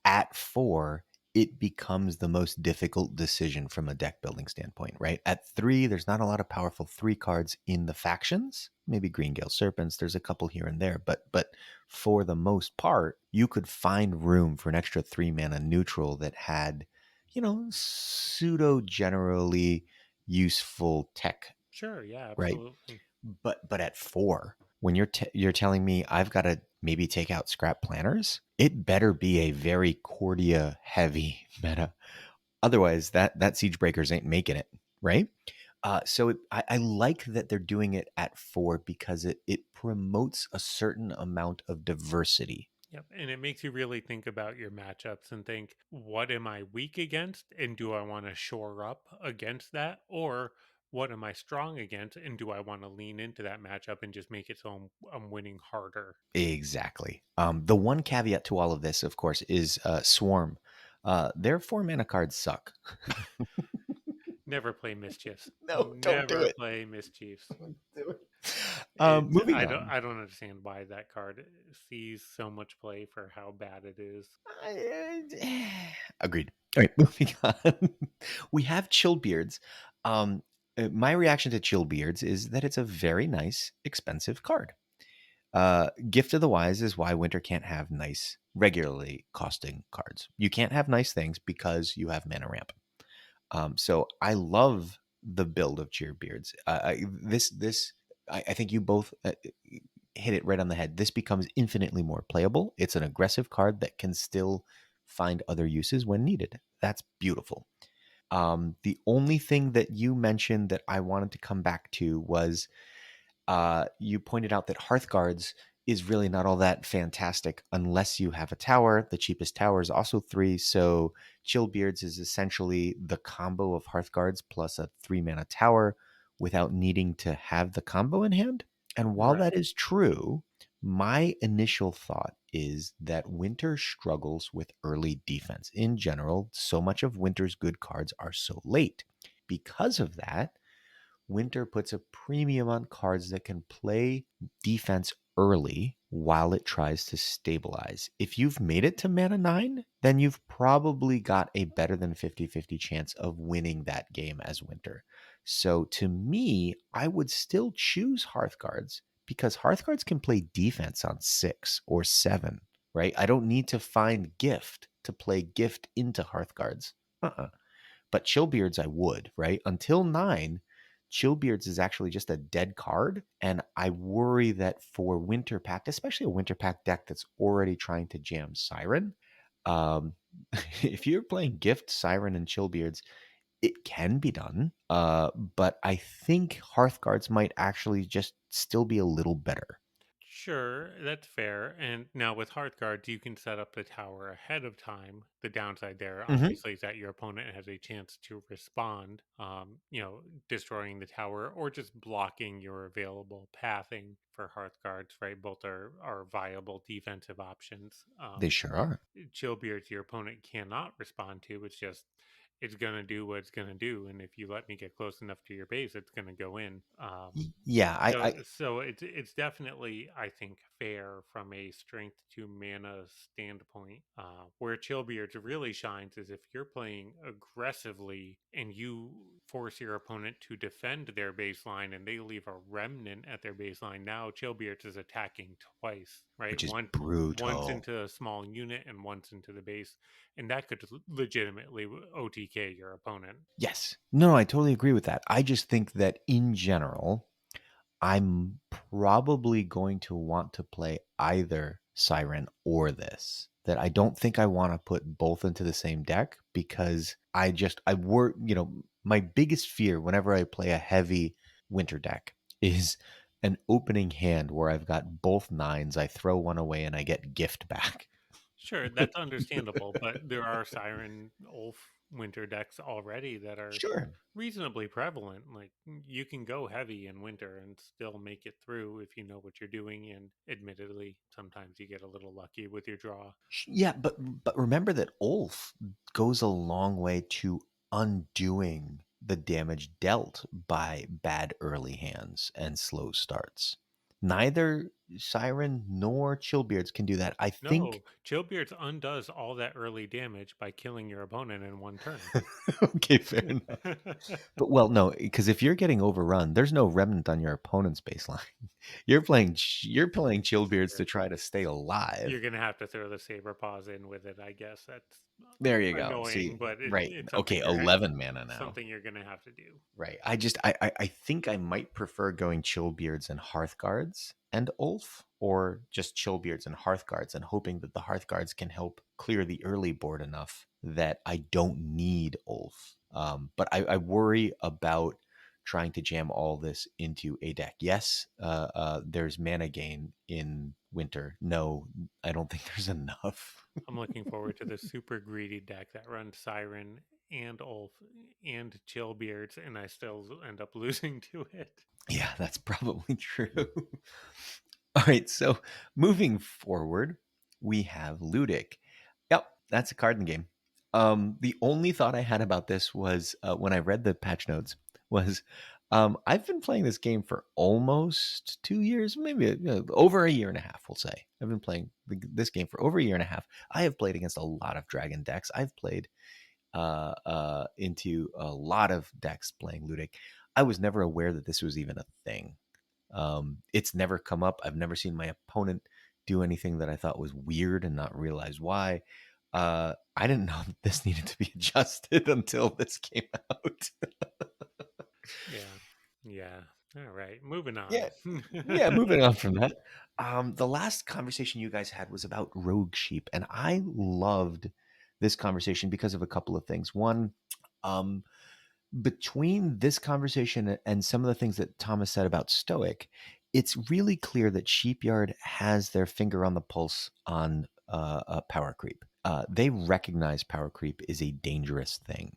at 4, it becomes the most difficult decision from a deck building standpoint, right? At 3, there's not a lot of powerful 3 cards in the factions. Maybe Greengale Serpents, there's a couple here and there, but for the most part, you could find room for an extra 3-mana neutral that had, pseudo generally useful tech, Sure, yeah, right? absolutely. But at 4, when you're telling me I've got to maybe take out Scrap Planners, it better be a very Cordia heavy meta. Otherwise, that Siege Breakers ain't making it, right? So I like that they're doing it at 4 because it promotes a certain amount of diversity. Yep. And it makes you really think about your matchups and think, what am I weak against? And do I want to shore up against that? Or what am I strong against? And do I want to lean into that matchup and just make it so I'm winning harder? Exactly. The one caveat to all of this, of course, is Swarm. Their 4-mana cards suck. Never play Mischiefs. No, don't do Never it. play Mischiefs. Do it. It's Moving on. I don't understand why that card sees so much play for how bad it is. Agreed. All right, moving on. We have Chillbeards. My reaction to Chillbeards is that it's a very nice, expensive card. Gift of the Wise is why Winter can't have nice, regularly costing cards. You can't have nice things because you have mana ramp. So I love the build of Cheerbeards. I think you both hit it right on the head. This becomes infinitely more playable. It's an aggressive card that can still find other uses when needed. That's beautiful. The only thing that you mentioned that I wanted to come back to was you pointed out that Hearthguards is really not all that fantastic unless you have a tower. The cheapest tower is also 3, so Chillbeards is essentially the combo of Hearthguards plus a 3-mana tower without needing to have the combo in hand. And while Right. that is true, my initial thought is that Winter struggles with early defense. In general, so much of Winter's good cards are so late. Because of that, Winter puts a premium on cards that can play defense early while it tries to stabilize. If you've made it to mana 9, then you've probably got a better than 50-50 chance of winning that game as Winter. So to me, I would still choose Hearthguards because Hearthguards can play defense on 6 or 7, right? I don't need to find Gift to play Gift into Hearthguards. But Chillbeards, I would, right? Until 9, Chillbeards is actually just a dead card. And I worry that for Winter Pact, especially a Winter Pact deck that's already trying to jam Siren, um, if you're playing Gift, Siren, and Chillbeards, it can be done. But I think Hearthguards might actually just still be a little better. Sure, that's fair. And now with Hearthguards, you can set up the tower ahead of time. The downside there, Mm-hmm. obviously, is that your opponent has a chance to respond, destroying the tower or just blocking your available pathing for Hearthguards, right? Both are viable defensive options. They sure are. Chillbeards, your opponent cannot respond to. It's going to do what it's going to do. And if you let me get close enough to your base, it's going to go in. Yeah, So it's definitely, I think, fair from a strength to mana standpoint. Where Chillbeards really shines is if you're playing aggressively and you force your opponent to defend their baseline and they leave a remnant at their baseline. Now Chillbeards is attacking twice, right? which is Once brutal. into a small unit and once into the base, and that could legitimately OTK your opponent. Yes. No, I totally agree with that. I just think that in general, I'm probably going to want to play either Siren or this. That I don't think I want to put both into the same deck because I work, my biggest fear whenever I play a heavy Winter deck is an opening hand where I've got both 9s, I throw one away and I get gift back. Sure, that's understandable, but there are Siren Ulf winter decks already that are Sure. reasonably prevalent. Like you can go heavy in winter and still make it through if you know what you're doing. And admittedly, sometimes you get a little lucky with your draw. Yeah, but remember that Ulf goes a long way to undoing the damage dealt by bad early hands and slow starts. Neither Siren nor Chillbeards can do that. I think No, Chillbeards undoes all that early damage by killing your opponent in one turn. okay, fair enough. But well, no, because if you're getting overrun, there's no remnant on your opponent's baseline. You're playing Chillbeards to Sure. try to stay alive. You're gonna have to throw the saber paws in with it, I guess. That's There you go. annoying, See, but right. it's Okay, something 11 mana now. something you're gonna have to do. Right. I think I might prefer going Chillbeards and Hearthguards and Ulf, or just Chillbeards and Hearthguards, and hoping that the Hearthguards can help clear the early board enough that I don't need Ulf. But I worry about trying to jam all this into a deck. Yes, there's mana gain in Winter. No, I don't think there's enough. I'm looking forward to the super greedy deck that runs Siren and Ulf and Chillbeards, and I still end up losing to it. Yeah, that's probably true. All right, so moving forward, we have Ludic. Yep, that's a card in the game. The only thought I had about this was when I read the patch notes was I've been playing this game for almost 2 years, maybe over a year and a half. We'll say I've been playing this game for over a year and a half. I have played against a lot of dragon decks. I've played into a lot of decks playing Ludic. I was never aware that this was even a thing. It's never come up. I've never seen my opponent do anything that I thought was weird and not realize why. I didn't know that this needed to be adjusted until this came out. Yeah. Yeah. All right. Moving Yeah. on. Yeah, moving on from that. The last conversation you guys had was about rogue sheep, and I loved this conversation because of a couple of things. One, um, between this conversation and some of the things that Thomas said about Stoic, it's really clear that Sheepyard has their finger on the pulse on power creep. They recognize power creep is a dangerous thing.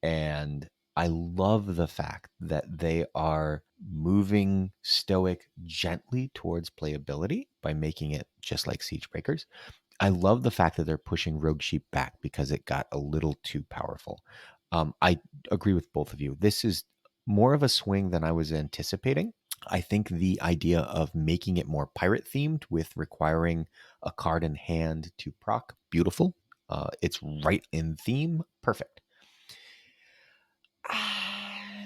And I love the fact that they are moving Stoic gently towards playability by making it just like Siege Breakers. I love the fact that they're pushing Rogue Sheep back because it got a little too powerful. I agree with both of you. This is more of a swing than I was anticipating. I think the idea of making it more pirate themed with requiring a card in hand to proc, beautiful. It's right in theme, perfect.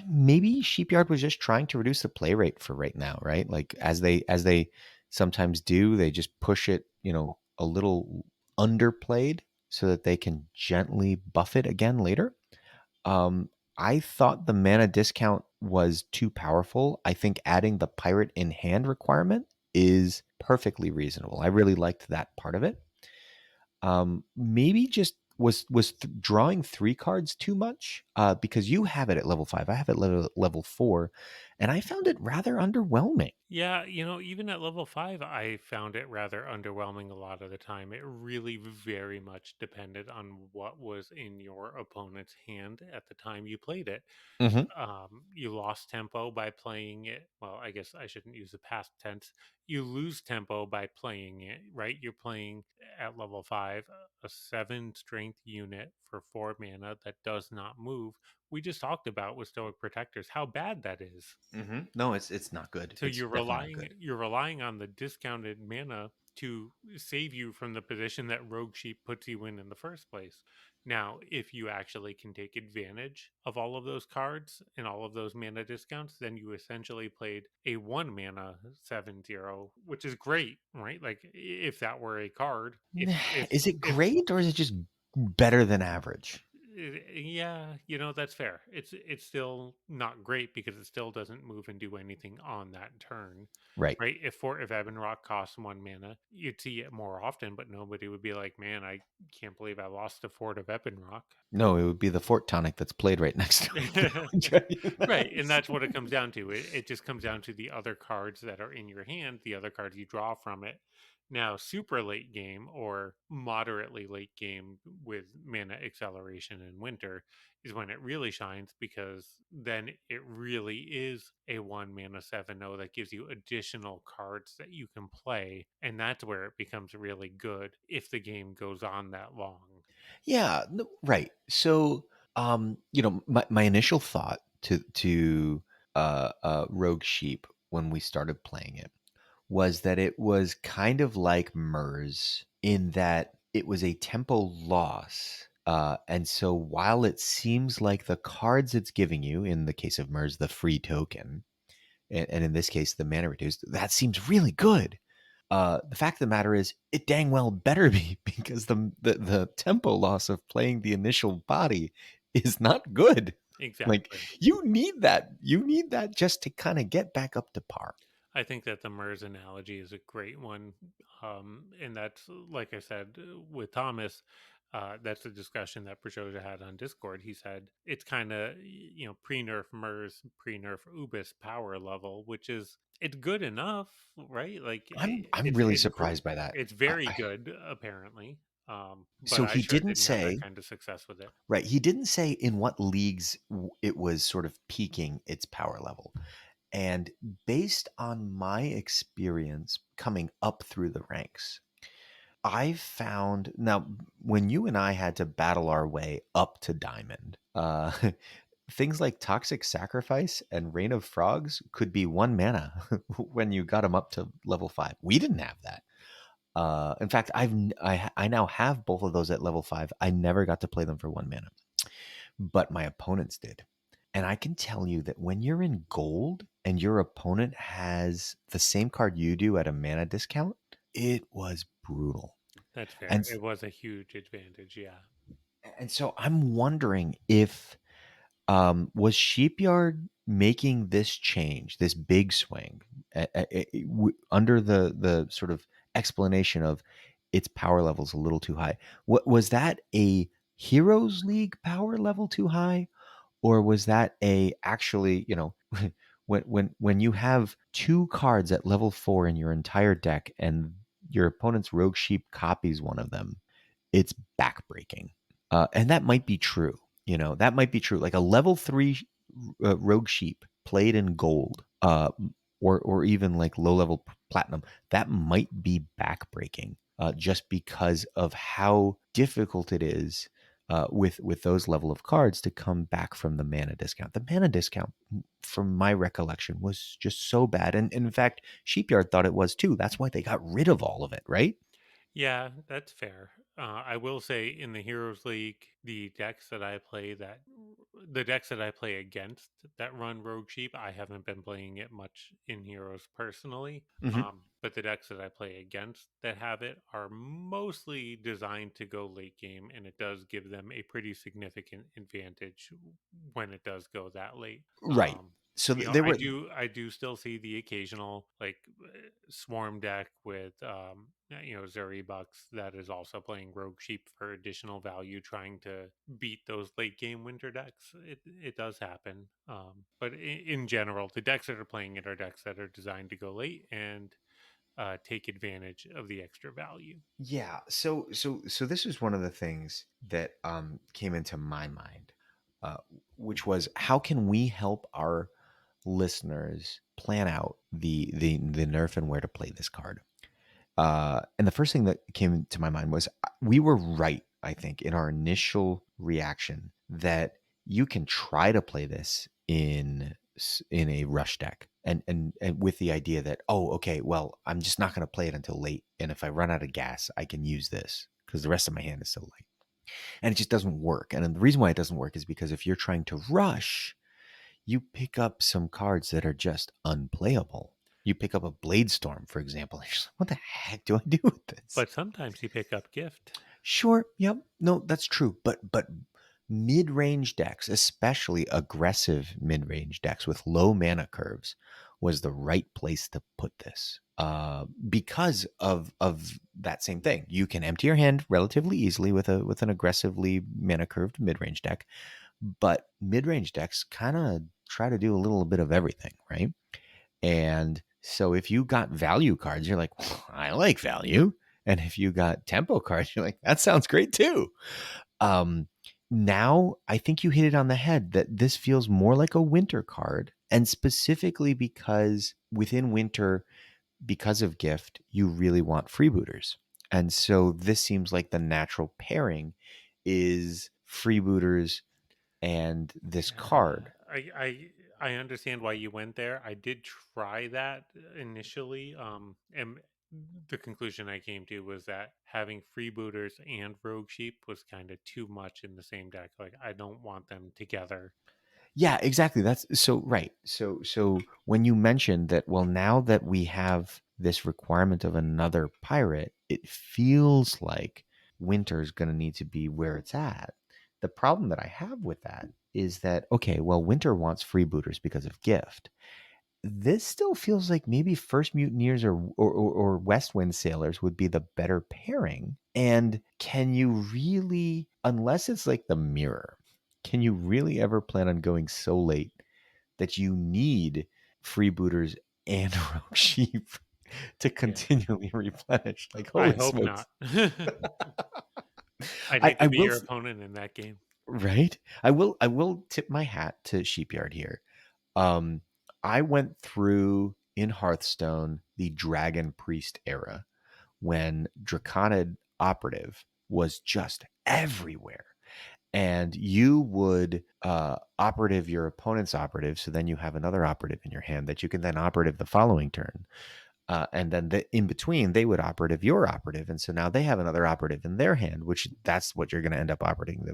Maybe Sheepyard was just trying to reduce the play rate for right now, right? Like as they sometimes do, they just push it, a little underplayed so that they can gently buff it again later. Um, I thought the mana discount was too powerful. I think adding the pirate in hand requirement is perfectly reasonable. I really liked that part of it. Maybe just was drawing 3 cards too much because you have it at level 5. I have it level 4, and I found it rather underwhelming. Yeah, even at level 5, I found it rather underwhelming a lot of the time. It really very much depended on what was in your opponent's hand at the time you played it. Hmm. You lost tempo by playing it. Well, I guess I shouldn't use the past tense. You lose tempo by playing it, right? You're playing at level 5 a 7 strength unit for 4 mana that does not move. We just talked about with Stoic Protectors how bad that is. No, it's not good. So It's you're definitely not relying good. you're relying on the discounted mana to save you from the position that Rogue Sheep puts you in the first place. Now, if you actually can take advantage of all of those cards and all of those mana discounts, then you essentially played a 1 mana 7/0, which is great, right? Like if that were a card, Is it if great or is it just better than average? yeah, that's fair. It's still not great because it still doesn't move and do anything on that turn, Right. right? If Ebonrock costs 1 mana, you'd see it more often, but nobody would be like, "Man, I can't believe I lost a Fort of Ebonrock." No, it would be the Fort Tonic that's played right next to it. I'll tell you Right, and that. that's what it comes down to. It just comes down to the other cards that are in your hand, the other cards you draw from it. Now, super late game or moderately late game with mana acceleration in winter is when it really shines because then it really is a 1 mana 7/0 that gives you additional cards that you can play. And that's where it becomes really good if the game goes on that long. Yeah, no, right. So, my initial thought to Rogue Sheep when we started playing it was that it was kind of like MERS in that it was a tempo loss. And so while it seems like the cards it's giving you, in the case of MERS, the free token, and in this case, the mana reduced, that seems really good. The fact of the matter is, it dang well better be because the tempo loss of playing the initial body is not good. Like Exactly. you need that. You need that just to kind of get back up to par. I think that the MERS analogy is a great one. And that's, like I said, with Thomas, that's a discussion that Prajoja had on Discord. He said it's kind of, pre-nerf MERS, pre-nerf Ubis power level, which is, it's good enough, right? Like I'm really surprised by that. it's very good, apparently. But So I he sure didn't didn't have that say, kind of success with it. right. He didn't say in what leagues it was sort of peaking its power level. And based on my experience coming up through the ranks, I found now when you and I had to battle our way up to diamond, things like Toxic Sacrifice and Rain of Frogs could be 1 mana when you got them up to level 5. We didn't have that. In fact, I now have both of those at level 5. I never got to play them for 1 mana, but my opponents did. And I can tell you that when you're in gold and your opponent has the same card you do at a mana discount, it was brutal. That's fair. And It was a huge advantage. Yeah. and so I'm wondering if was Sheepyard making this change, this big swing, under the sort of explanation of its power levels a little too high? What was that, a Heroes League power level too high, or was that a actually, when you have two cards at level 4 in your entire deck and your opponent's Rogue Sheep copies one of them, it's backbreaking. And that might be true. That might be true. Like a level 3 Rogue Sheep played in gold, or even like low level platinum, that might be backbreaking, just because of how difficult it is, with those level of cards to come back from the mana discount. The mana discount, from my recollection, was just so bad, and in fact, Sheepyard thought it was too. That's why they got rid of all of it, right? Yeah, that's fair. I will say in the Heroes League, the decks that I play against that run Rogue Sheep, I haven't been playing it much in Heroes personally. Mm-hmm. But the decks that I play against that have it are mostly designed to go late game, and it does give them a pretty significant advantage when it does go that late. Right. So You know, they were. I do still see the occasional like swarm deck with Zuri Bucks that is also playing Rogue Sheep for additional value, trying to beat those late game winter decks. It does happen, but in general, the decks that are playing it are decks that are designed to go late and take advantage of the extra value. Yeah. So this is one of the things that came into my mind, uh, which was, how can we help our listeners plan out the nerf and where to play this card? And the first thing that came to my mind was, we were right, I think, in our initial reaction that you can try to play this in a rush deck, and with the idea that, oh, okay, well, I'm just not going to play it until late, and if I run out of gas, I can use this because the rest of my hand is so light, and it just doesn't work. And the reason why it doesn't work is because if you're trying to rush, you pick up some cards that are just unplayable. You pick up a Blade Storm, for example. And you're just like, what the heck do I do with this? But sometimes you pick up gift. Sure, yep, no, that's true. But mid-range decks, especially aggressive mid-range decks with low mana curves, was the right place to put this. Because of that same thing. You can empty your hand relatively easily with an aggressively mana curved mid-range deck, but mid-range decks kind of try to do a little bit of everything, right? And so if you got value cards, you're like, well, I like value. And if you got tempo cards, you're like, that sounds great too. Um, Now I think you hit it on the head that this feels more like a winter card. And specifically because within winter, because of gift, you really want freebooters. And so this seems like the natural pairing is freebooters and this Yeah, card. I understand why you went there. I did try that initially, and the conclusion I came to was that having freebooters and rogue sheep was kind of too much in the same deck. Like I don't want them together. Yeah, exactly. That's so right. So when you mentioned that, well, now that we have this requirement of another pirate, it feels like winter's going to need to be where it's at. The problem that I have with that is that, okay, well, winter wants freebooters because of gift. This still feels like maybe First Mutineers or West Wind Sailors would be the better pairing. And can you really, unless it's like the mirror, can you really ever plan on going so late that you need freebooters and rogue sheep to Yeah, continually replenish? Like, I holy hope smokes. not. I'd I, hate I to be will, your opponent in that game. right? I will tip my hat to Sheepyard here. Um, I went through in Hearthstone the Dragon Priest era when Draconid Operative was just everywhere. And you would operative your opponent's operative, so then you have another operative in your hand that you can then operative the following turn. And then in between, they would operative your operative, and so now they have another operative in their hand, which that's what you're going to end up operating.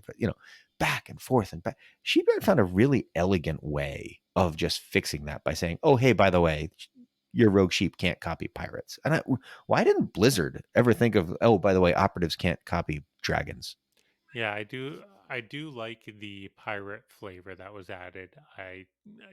Back and forth and back. She found a really elegant way of just fixing that by saying, "Oh, hey, by the way, your rogue sheep can't copy pirates." And why didn't Blizzard ever think of, "Oh, by the way, operatives can't copy dragons"? Yeah, I do. I do like the pirate flavor that was added. I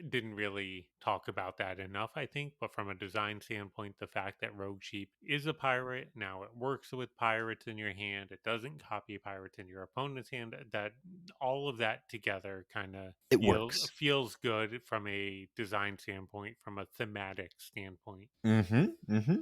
didn't really talk about that enough, I think, but from a design standpoint, the fact that Rogue Sheep is a pirate, now it works with pirates in your hand, it doesn't copy pirates in your opponent's hand, that all of that together kind of It works. feels good from a design standpoint, from a thematic standpoint. Mm-hmm. Mm-hmm.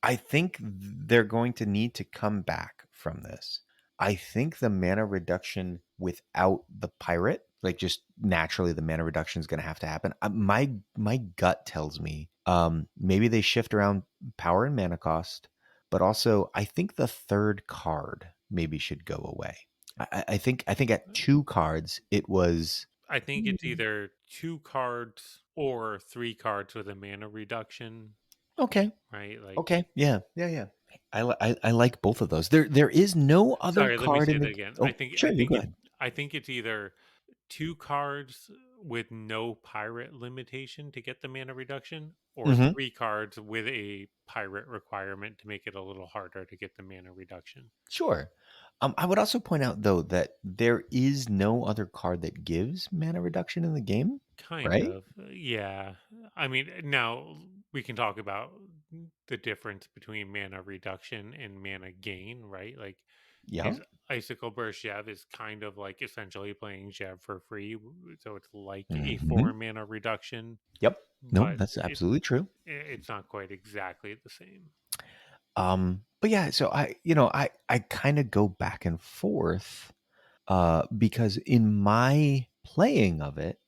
I think they're going to need to come back from this. I think the mana reduction without the pirate, like just naturally, the mana reduction is going to have to happen. My gut tells me maybe they shift around power and mana cost, but also I think the third card maybe should go away. I think at 2 cards it was I think it's either 2 cards or 3 cards with a mana reduction, okay. right? Like, Okay, yeah, yeah, yeah. I like both of those. There is no other sorry, let me card say in that the. again. Oh, sure, you go ahead. I think it's either 2 cards with no pirate limitation to get the mana reduction, or Hmm. 3 cards with a pirate requirement to make it a little harder to get the mana reduction. Sure. I would also point out though that there is no other card that gives mana reduction in the game, Kind right? of, yeah. I mean, now we can talk about the difference between mana reduction and mana gain, right? Like, Yeah. his Icicle Burst Jev is kind of like essentially playing Jev for free, so it's like a Hmm. 4 mana reduction, Yep. No, but that's absolutely true. it's not quite exactly the same. But yeah, so I kind of go back and forth because in my playing of it,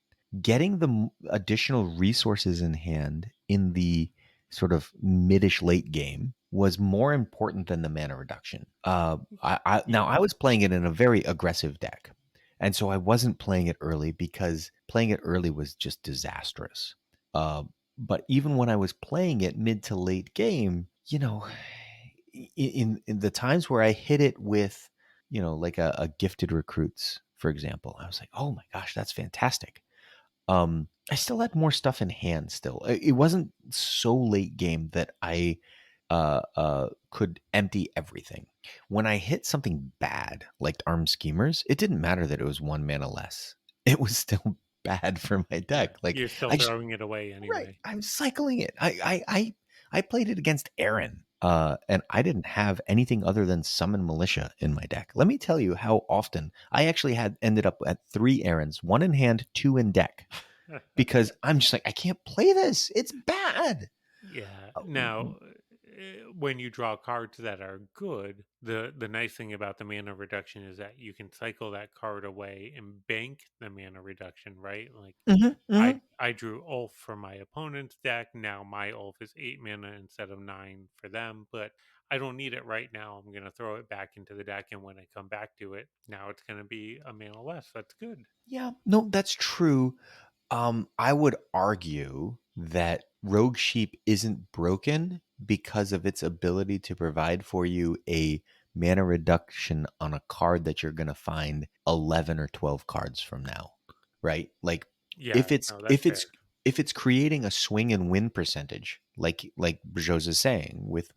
getting the additional resources in hand in the sort of midish late game was more important than the mana reduction. Now Yeah, I was playing it in a very aggressive deck, and so I wasn't playing it early because playing it early was just disastrous. Uh, but even when I was playing it mid to late game, in the times where I hit it with, like a gifted recruits, for example, I was like, oh my gosh, that's fantastic. I still had more stuff in hand still. It wasn't so late game that I could empty everything. When I hit something bad like Armed Schemers, it didn't matter that it was 1 mana less. It was still bad for my yeah. deck. Like You're still I just throwing it away right, anyway. I'm cycling it. I played it against Aaron, and I didn't have anything other than Summon Militia in my deck. Let me tell you how often I actually had ended up at 3 Aarons, 1 in hand, 2 in deck, because I'm just like, I can't play this. It's bad. Yeah. Uh, Now, when you draw cards that are good, the nice thing about the mana reduction is that you can cycle that card away and bank the mana reduction, right? Like, mhm, mhm. I drew Ulf for my opponent's deck. Now my Ulf is 8 mana instead of 9 for them, but I don't need it right now. I'm gonna throw it back into the deck, and when I come back to it, now it's gonna be a mana less. That's good. Yeah, no, that's true. I would argue that Rogue Sheep isn't broken because of its ability to provide for you a mana reduction on a card that you're going to find 11 or 12 cards from now, right? Like Yeah, if it's no, that's if it's fair. if it's creating a swing and win percentage, like Bjos is saying with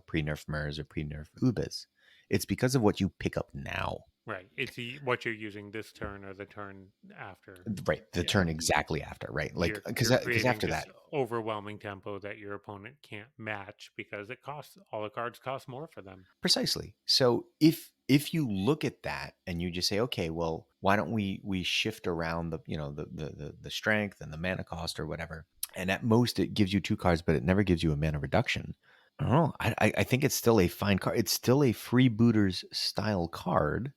pre-nerf Mers or pre-nerf Ubis, it's because of what you pick up now. Right. It's what you're using this turn or the turn after. Right, the Yeah. turn exactly after, right? Like because You're because creating after this that, overwhelming tempo that your opponent can't match because it costs all the cards cost more for them. precisely. So if you look at that and you just say, okay, well, why don't we shift around the strength and the mana cost or whatever, and at most it gives you 2 cards, but it never gives you a mana reduction. I don't know. I think it's still a fine card. It's still a freebooters style card.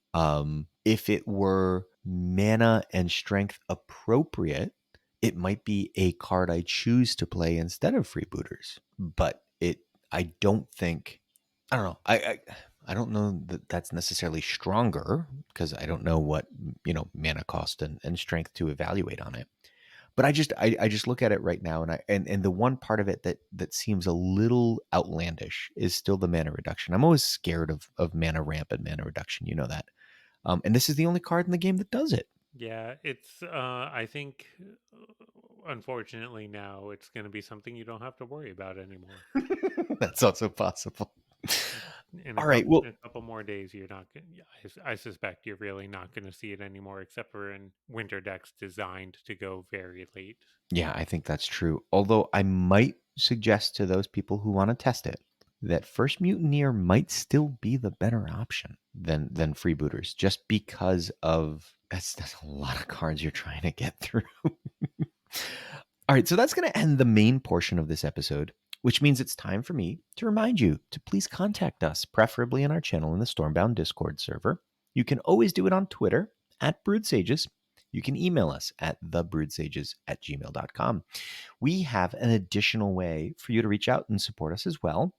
If it were mana and strength appropriate, it might be a card I choose to play instead of freebooters. But I don't think, I don't know. I don't know that that's necessarily stronger because I don't know what mana cost and strength to evaluate on it. But I just look at it right now, and the one part of it that seems a little outlandish is still the mana reduction. I'm always scared of mana ramp and mana reduction. You know that. And this is the only card in the game that does it. Yeah, it's I think unfortunately now it's going to be something you don't have to worry about anymore. That's also possible. In All right. Well, a couple more days, you're not going. I suspect you're really not going to see it anymore, except for in winter decks designed to go very late. yeah, I think that's true. Although I might suggest to those people who want to test it that First Mutineer might still be the better option than Freebooters, just because of that's a lot of cards you're trying to get through. All right, so that's going to end the main portion of this episode, which means it's time for me to remind you to please contact us, preferably in our channel in the Stormbound Discord server. You can always do it on Twitter at Brewed Sages. You can email us at thebrewedsages@gmail.com. We have an additional way for you to reach out and support us as well.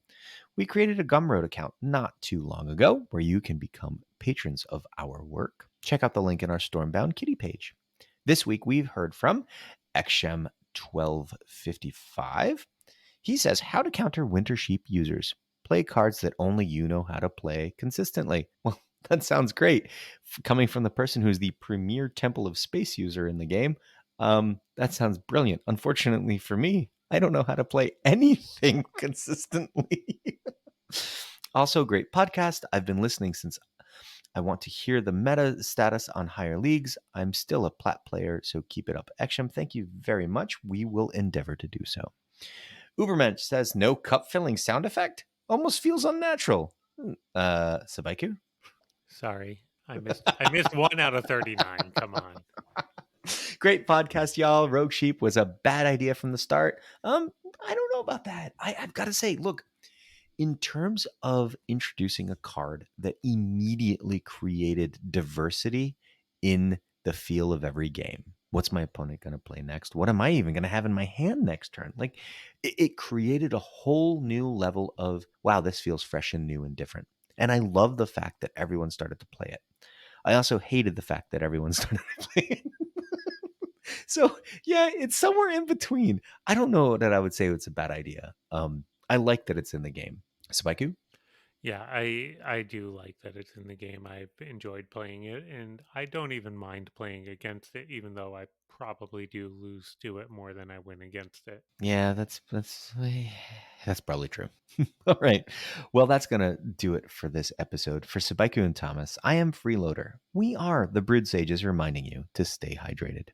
We created a Gumroad account not too long ago where you can become patrons of our work. Check out the link in our Stormbound Kitty page. This week we've heard from Exshem1255. He says how to counter Winter Sheep users. Play cards that only you know how to play consistently. Well, that sounds great. Coming from the person who's the premier Temple of Space user in the game, that sounds brilliant. Unfortunately for me, I don't know how to play anything consistently. Also, great podcast. I've been listening since I want to hear the meta status on higher leagues. I'm still a plat player, so keep it up. Eksham, thank you very much. We will endeavor to do so. Ubermensch says no cup filling sound effect? Almost feels unnatural. Sabaiku? Sorry, I missed 1 out of 39. Come on. Great podcast, y'all. Rogue Sheep was a bad idea from the start. I don't know about that. I've got to say, look, in terms of introducing a card that immediately created diversity in the feel of every game. What's my opponent going to play next? What am I even going to have in my hand next turn? Like it created a whole new level of, wow, this feels fresh and new and different. And I love the fact that everyone started to play it. I also hated the fact that everyone started to play it. So yeah, it's somewhere in between. I don't know that I would say it's a bad idea. I like that it's in the game. Spaiku? Yeah, I do like that it's in the game. I've enjoyed playing it, and I don't even mind playing against it, even though I probably do lose to it more than I win against it. Yeah, that's probably true. All right. Well, that's gonna do it for this episode. For Sabaiku and Thomas, I am Freeloader. We are the Brewed Sages reminding you to stay hydrated.